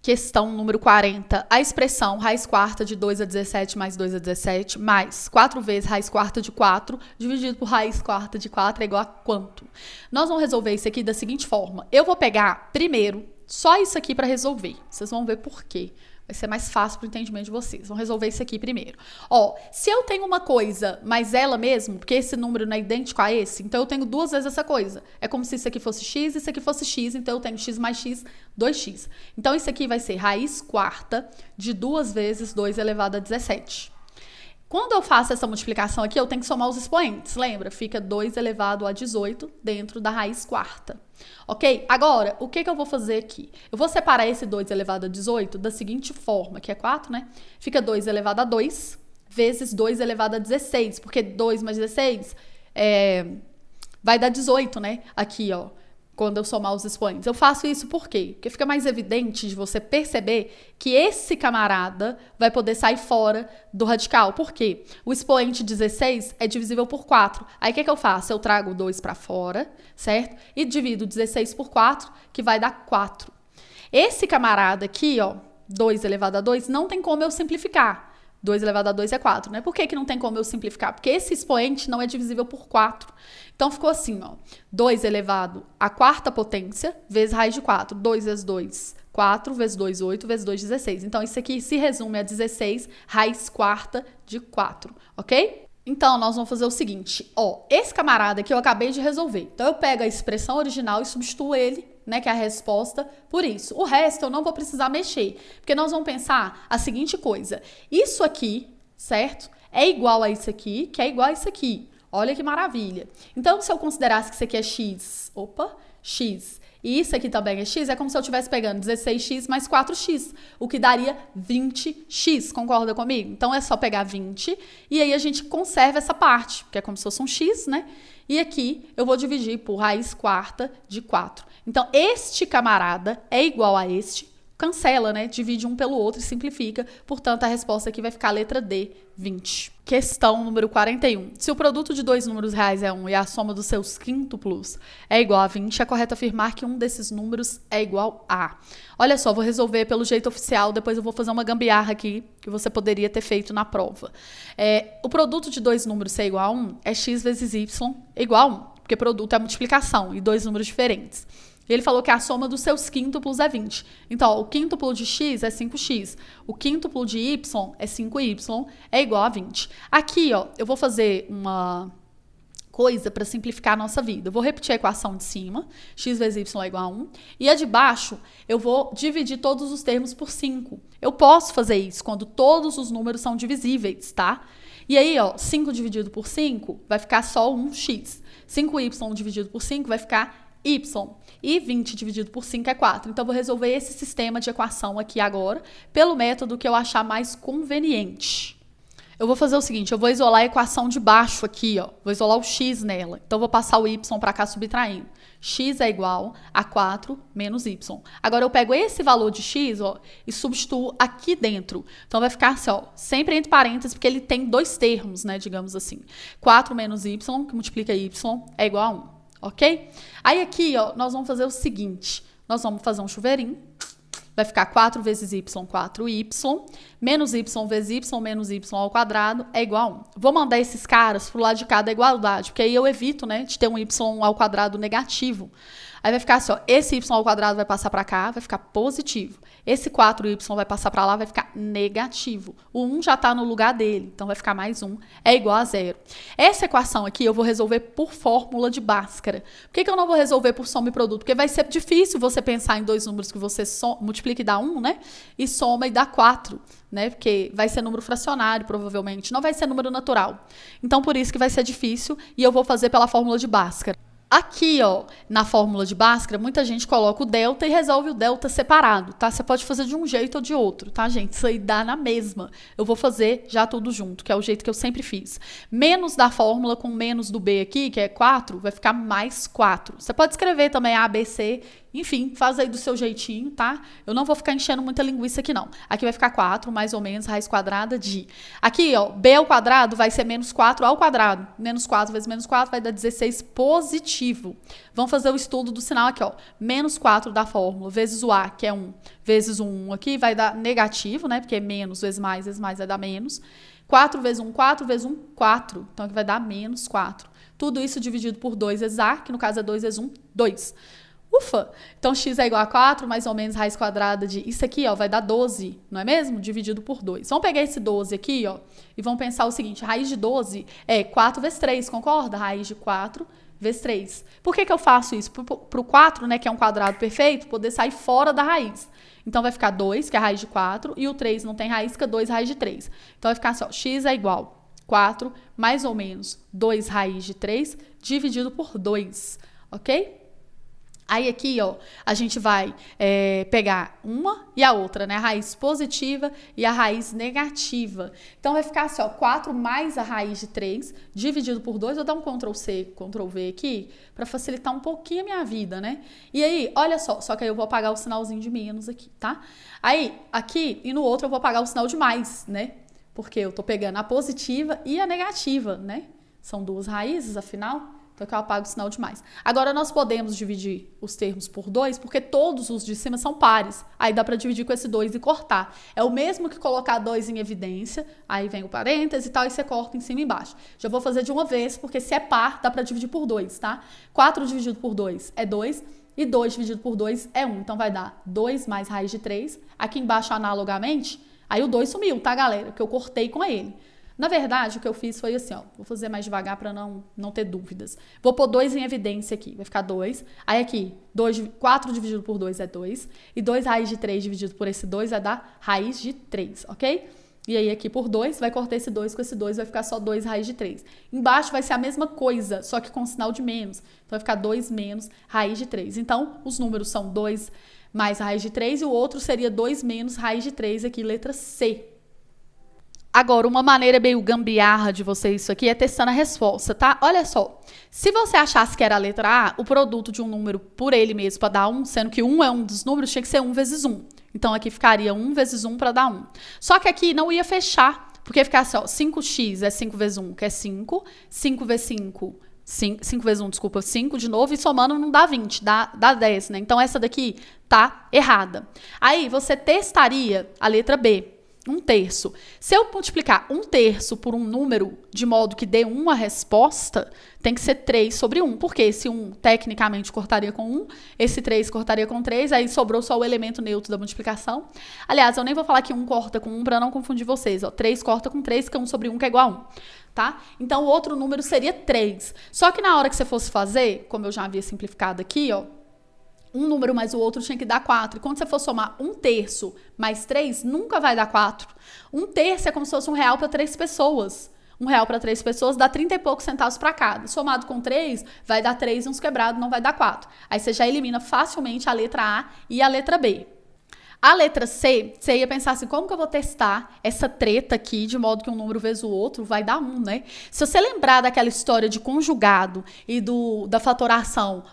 Questão número 40. A expressão raiz quarta de 2 a 17 mais 2 a 17 mais 4 vezes raiz quarta de 4 dividido por raiz quarta de 4 é igual a quanto? Nós vamos resolver isso aqui da seguinte forma. Eu vou pegar primeiro só isso aqui para resolver. Vocês vão ver por quê. Vai ser mais fácil para o entendimento de vocês. Vamos resolver isso aqui primeiro. Ó, se eu tenho uma coisa, mas ela mesmo, porque esse número não é idêntico a esse, então eu tenho duas vezes essa coisa. É como se isso aqui fosse x e isso aqui fosse x, então eu tenho x mais x, 2x. Então isso aqui vai ser raiz quarta de 2 vezes 2 elevado a 17. Quando eu faço essa multiplicação aqui, eu tenho que somar os expoentes, lembra? Fica 2 elevado a 18 dentro da raiz quarta. Ok? Agora, o que eu vou fazer aqui? Eu vou separar esse 2 elevado a 18 da seguinte forma, que é 4, né? Fica 2 elevado a 2 vezes 2 elevado a 16, porque 2 mais 16 vai dar 18, né? Aqui, ó. Quando eu somar os expoentes. Eu faço isso por quê? Porque fica mais evidente de você perceber que esse camarada vai poder sair fora do radical. Por quê? O expoente 16 é divisível por 4. Aí o que eu faço? Eu trago o 2 para fora, certo? E divido 16 por 4, que vai dar 4. Esse camarada aqui, ó, 2 elevado a 2, não tem como eu simplificar. 2 elevado a 2 é 4, né? Por que não tem como eu simplificar? Porque esse expoente não é divisível por 4. Então, ficou assim, ó. 2 elevado à quarta potência vezes raiz de 4. 2 vezes 2, 4, vezes 2, 8, vezes 2, 16. Então, isso aqui se resume a 16 raiz quarta de 4, ok? Então, nós vamos fazer o seguinte, ó. Esse camarada aqui eu acabei de resolver. Então, eu pego a expressão original e substituo ele, né, que é a resposta, por isso. O resto eu não vou precisar mexer, porque nós vamos pensar a seguinte coisa. Isso aqui, certo? É igual a isso aqui, que é igual a isso aqui. Olha que maravilha. Então, se eu considerasse que isso aqui é x, x, e isso aqui também é x, é como se eu estivesse pegando 16x mais 4x, o que daria 20x, concorda comigo? Então, é só pegar 20 e aí a gente conserva essa parte, que é como se fosse um x, né? E aqui eu vou dividir por raiz quarta de 4. Então, este camarada é igual a este, cancela, né? Divide um pelo outro e simplifica. Portanto, a resposta aqui vai ficar a letra D, 20. Questão número 41. Se o produto de dois números reais é 1 e a soma dos seus quíntuplos é igual a 20, é correto afirmar que um desses números é igual a... Olha só, vou resolver pelo jeito oficial, depois eu vou fazer uma gambiarra aqui que você poderia ter feito na prova. O produto de dois números ser igual a 1 é x vezes y igual a 1, porque produto é a multiplicação e dois números diferentes. E ele falou que a soma dos seus quíntuplos é 20. Então, ó, o quíntuplo de x é 5x. O quíntuplo de y é 5y, é igual a 20. Aqui, ó, eu vou fazer uma coisa para simplificar a nossa vida. Eu vou repetir a equação de cima, x vezes y é igual a 1. E a de baixo, eu vou dividir todos os termos por 5. Eu posso fazer isso quando todos os números são divisíveis, tá? E aí, ó, 5 dividido por 5 vai ficar só 1x. 5y dividido por 5 vai ficar y. E 20 dividido por 5 é 4. Então, eu vou resolver esse sistema de equação aqui agora, pelo método que eu achar mais conveniente. Eu vou fazer o seguinte, eu vou isolar a equação de baixo aqui, ó. Vou isolar o x nela. Então, eu vou passar o y para cá subtraindo. X é igual a 4 menos y. Agora, eu pego esse valor de x, ó, e substituo aqui dentro. Então, vai ficar assim, ó, sempre entre parênteses, porque ele tem dois termos, né, digamos assim. 4 menos y, que multiplica y, é igual a 1. Ok? Aí aqui, ó, nós vamos fazer o seguinte. Nós vamos fazer um chuveirinho. Vai ficar 4 vezes y, 4y. Menos y vezes y, menos y ao quadrado é igual a 1. Vou mandar esses caras pro lado de cá da igualdade, porque aí eu evito, né, de ter um y ao quadrado negativo. Aí vai ficar assim, ó, esse y ao quadrado vai passar para cá, vai ficar positivo. Esse 4y vai passar para lá, vai ficar negativo. O 1 já está no lugar dele, então vai ficar mais 1, é igual a 0. Essa equação aqui eu vou resolver por fórmula de Bhaskara. Por que eu não vou resolver por soma e produto? Porque vai ser difícil você pensar em dois números que você multiplica e dá 1, né? E soma e dá 4, né? Porque vai ser número fracionário, provavelmente. Não vai ser número natural. Então, por isso que vai ser difícil e eu vou fazer pela fórmula de Bhaskara. Aqui, ó, na fórmula de Bhaskara, muita gente coloca o delta e resolve o delta separado, tá? Você pode fazer de um jeito ou de outro, tá, gente? Isso aí dá na mesma. Eu vou fazer já tudo junto, que é o jeito que eu sempre fiz. Menos da fórmula com menos do B aqui, que é 4, vai ficar mais 4. Você pode escrever também A, B, C, enfim, faz aí do seu jeitinho, tá? Eu não vou ficar enchendo muita linguiça aqui, não. Aqui vai ficar 4, mais ou menos, raiz quadrada de... Aqui, ó, B ao quadrado vai ser menos 4 ao quadrado. Menos 4 vezes menos 4 vai dar 16 positivo. Vamos fazer o estudo do sinal aqui, ó. Menos 4 da fórmula, vezes o A, que é 1, vezes o 1 aqui, vai dar negativo, né? Porque é menos vezes mais vai dar menos. 4 vezes 1, 4 vezes 1, 4. Então, aqui vai dar menos 4. Tudo isso dividido por 2 vezes A, que no caso é 2 vezes 1, 2. Ufa! Então, x é igual a 4, mais ou menos raiz quadrada de... Isso aqui, ó, vai dar 12, não é mesmo? Dividido por 2. Vamos pegar esse 12 aqui, ó, e vamos pensar o seguinte. Raiz de 12 é 4 vezes 3, concorda? Raiz de 4 vezes 3. Por que eu faço isso? Para o 4, né, que é um quadrado perfeito, poder sair fora da raiz. Então, vai ficar 2, que é a raiz de 4, e o 3 não tem raiz, fica 2 raiz de 3. Então, vai ficar assim, ó, x é igual a 4, mais ou menos 2 raiz de 3, dividido por 2, ok? Aí aqui, ó, a gente vai pegar uma e a outra, né? A raiz positiva e a raiz negativa. Então, vai ficar assim, ó, 4 mais a raiz de 3, dividido por 2. Vou dar um Ctrl+C, Ctrl+V aqui, para facilitar um pouquinho a minha vida, né? E aí, olha só que aí eu vou apagar o sinalzinho de menos aqui, tá? Aí, aqui e no outro eu vou apagar o sinal de mais, né? Porque eu tô pegando a positiva e a negativa, né? São duas raízes, afinal. Então aqui eu apago o sinal de mais. Agora nós podemos dividir os termos por 2, porque todos os de cima são pares. Aí dá para dividir com esse 2 e cortar. É o mesmo que colocar 2 em evidência, aí vem o parêntese e tal, e você corta em cima e embaixo. Já vou fazer de uma vez, porque se é par, dá para dividir por 2, tá? 4 dividido por 2 é 2, e 2 dividido por 2 é 1. Então vai dar 2 mais raiz de 3. Aqui embaixo, analogamente, aí o 2 sumiu, tá, galera? Que eu cortei com ele. Na verdade, o que eu fiz foi assim, ó. Vou fazer mais devagar para não ter dúvidas. Vou pôr 2 em evidência aqui. Vai ficar 2. Aí aqui, 4 dividido por 2 é 2. E 2 raiz de 3 dividido por esse 2 vai dar raiz de 3, ok? E aí aqui por 2, vai cortar esse 2 com esse 2, vai ficar só 2 raiz de 3. Embaixo vai ser a mesma coisa, só que com sinal de menos. Então vai ficar 2 menos raiz de 3. Então, os números são 2 mais raiz de 3 e o outro seria 2 menos raiz de 3, aqui letra C. Agora, uma maneira meio gambiarra de você isso aqui é testando a resposta, tá? Olha só, se você achasse que era a letra A, o produto de um número por ele mesmo para dar 1, sendo que 1 é um dos números, tinha que ser 1 vezes 1. Então, aqui ficaria 1 vezes 1 para dar 1. Só que aqui não ia fechar, porque ficasse, ó, 5x é 5 vezes 1, que é 5. 5 vezes 5, 5 vezes 1, desculpa, 5 de novo, e somando não dá 20, dá 10, né? Então, essa daqui tá errada. Aí, você testaria a letra B. 1/3. Se eu multiplicar 1/3 por um número de modo que dê uma resposta, tem que ser 3 sobre 1. Porque esse 1, tecnicamente, cortaria com 1. Esse 3 cortaria com 3. Aí sobrou só o elemento neutro da multiplicação. Aliás, eu nem vou falar que 1 corta com 1 para não confundir vocês. Ó, 3 corta com 3, que é 1 sobre 1, que é igual a 1. Tá? Então, o outro número seria 3. Só que na hora que você fosse fazer, como eu já havia simplificado aqui, ó, um número mais o outro tinha que dar 4. E quando você for somar 1/3 mais 3, nunca vai dar 4. 1/3 é como se fosse R$1 para 3 pessoas. R$1 para 3 pessoas dá 30 e poucos centavos para cada. Somado com 3, vai dar 3 e uns quebrados, não vai dar 4. Aí você já elimina facilmente a letra A e a letra B. A letra C, você ia pensar assim, como que eu vou testar essa treta aqui, de modo que um número vezes o outro vai dar 1, né? Se você lembrar daquela história de conjugado e da fatoração,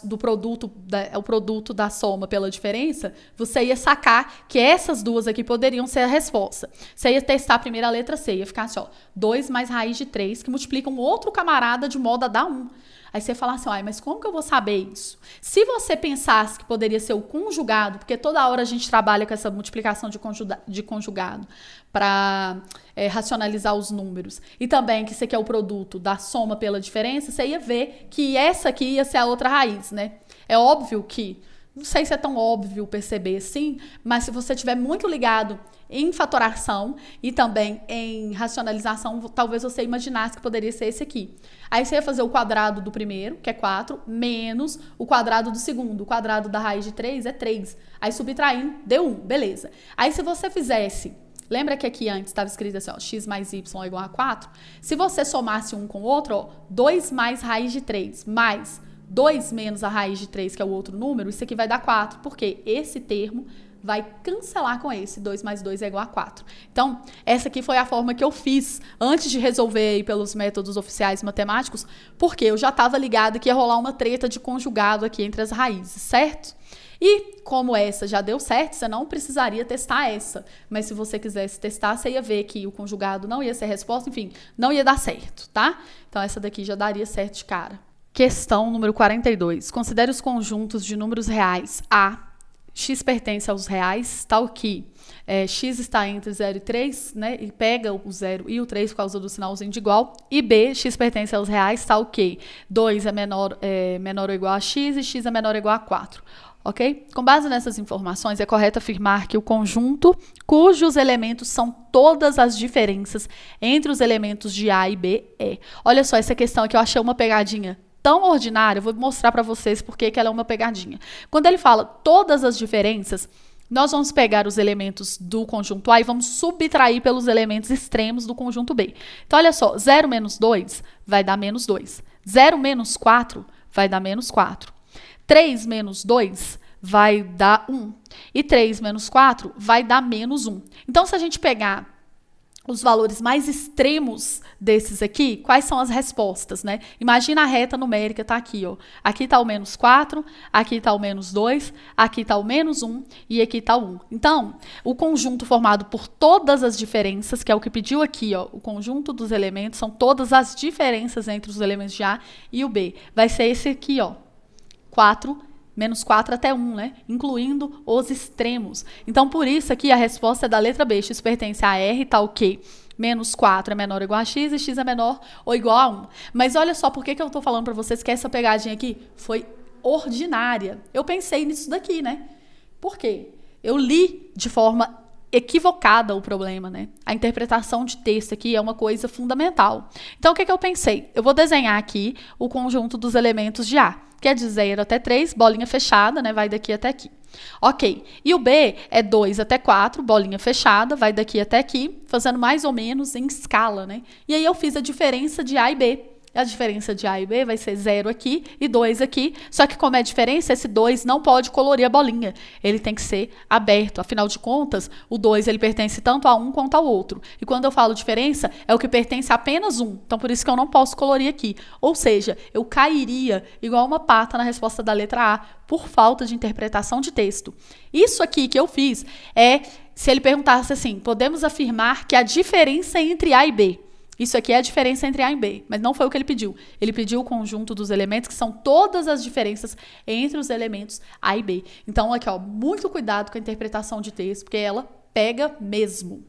do produto, o produto da soma pela diferença, você ia sacar que essas duas aqui poderiam ser a resposta. Você ia testar primeiro a letra C, ia ficar assim, ó, 2 mais raiz de 3, que multiplica um outro camarada de modo a dar 1. Aí você fala assim, mas como que eu vou saber isso? Se você pensasse que poderia ser o conjugado, porque toda hora a gente trabalha com essa multiplicação de conjugado para racionalizar os números, e também que isso aqui é o produto da soma pela diferença, você ia ver que essa aqui ia ser a outra raiz, né? É óbvio que, não sei se é tão óbvio perceber assim, mas se você estiver muito ligado em fatoração e também em racionalização, talvez você imaginasse que poderia ser esse aqui. Aí você ia fazer o quadrado do primeiro, que é 4, menos o quadrado do segundo. O quadrado da raiz de 3 é 3. Aí subtraindo, deu 1, beleza. Aí se você fizesse, lembra que aqui antes estava escrito assim, ó, x mais y é igual a 4? Se você somasse um com o outro, ó, 2 mais raiz de 3, mais 2 menos a raiz de 3, que é o outro número, isso aqui vai dar 4, porque esse termo vai cancelar com esse, 2 mais 2 é igual a 4. Então, essa aqui foi a forma que eu fiz antes de resolver aí pelos métodos oficiais matemáticos, porque eu já estava ligada que ia rolar uma treta de conjugado aqui entre as raízes, certo? E como essa já deu certo, você não precisaria testar essa. Mas se você quisesse testar, você ia ver que o conjugado não ia ser resposta, enfim, não ia dar certo, tá? Então, essa daqui já daria certo de cara. Questão número 42. Considere os conjuntos de números reais A. X pertence aos reais, tal que X está entre 0 e 3, né? E pega o 0 e o 3 por causa do sinalzinho de igual. E B, X pertence aos reais, tal que 2 é menor ou igual a X e X é menor ou igual a 4. Ok? Com base nessas informações, é correto afirmar que o conjunto cujos elementos são todas as diferenças entre os elementos de A e B é. Olha só, essa questão aqui eu achei uma pegadinha tão ordinária, eu vou mostrar para vocês porque que ela é uma pegadinha. Quando ele fala todas as diferenças, nós vamos pegar os elementos do conjunto A e vamos subtrair pelos elementos extremos do conjunto B. Então, olha só, 0 menos 2 vai dar menos 2. 0 menos 4 vai dar menos 4. 3 menos 2 vai dar 1. E 3 menos 4 vai dar menos 1. Então, se a gente pegar os valores mais extremos desses aqui, quais são as respostas, né? Imagina a reta numérica tá aqui, ó. Aqui tá o menos 4, aqui tá o menos 2, aqui tá o menos 1 e aqui tá o 1. Então, o conjunto formado por todas as diferenças, que é o que pediu aqui, ó, o conjunto dos elementos, são todas as diferenças entre os elementos de A e o B. Vai ser esse aqui, ó, 4, menos 4 até 1, né? Incluindo os extremos. Então, por isso aqui a resposta é da letra B. X pertence a R, tá o quê? Menos 4 é menor ou igual a X e X é menor ou igual a 1. Mas olha só, por que eu tô falando para vocês que essa pegadinha aqui foi ordinária? Eu pensei nisso daqui, né? Por quê? Eu li de forma equivocada o problema, né? A interpretação de texto aqui é uma coisa fundamental. Então, o que eu pensei? Eu vou desenhar aqui o conjunto dos elementos de A, que é de 0 até 3, bolinha fechada, né? Vai daqui até aqui. Ok. E o B é 2 até 4, bolinha fechada, vai daqui até aqui, fazendo mais ou menos em escala, né? E aí eu fiz a diferença de A e B. A diferença de A e B vai ser 0 aqui e 2 aqui. Só que como é diferença, esse 2 não pode colorir a bolinha. Ele tem que ser aberto. Afinal de contas, o 2 ele pertence tanto a um quanto ao outro. E quando eu falo diferença, é o que pertence a apenas um. Então, por isso que eu não posso colorir aqui. Ou seja, eu cairia igual uma pata na resposta da letra A, por falta de interpretação de texto. Isso aqui que eu fiz é, se ele perguntasse assim, podemos afirmar que a diferença entre A e B. Isso aqui é a diferença entre A e B, mas não foi o que ele pediu. Ele pediu o conjunto dos elementos, que são todas as diferenças entre os elementos A e B. Então, aqui, ó, muito cuidado com a interpretação de texto, porque ela pega mesmo.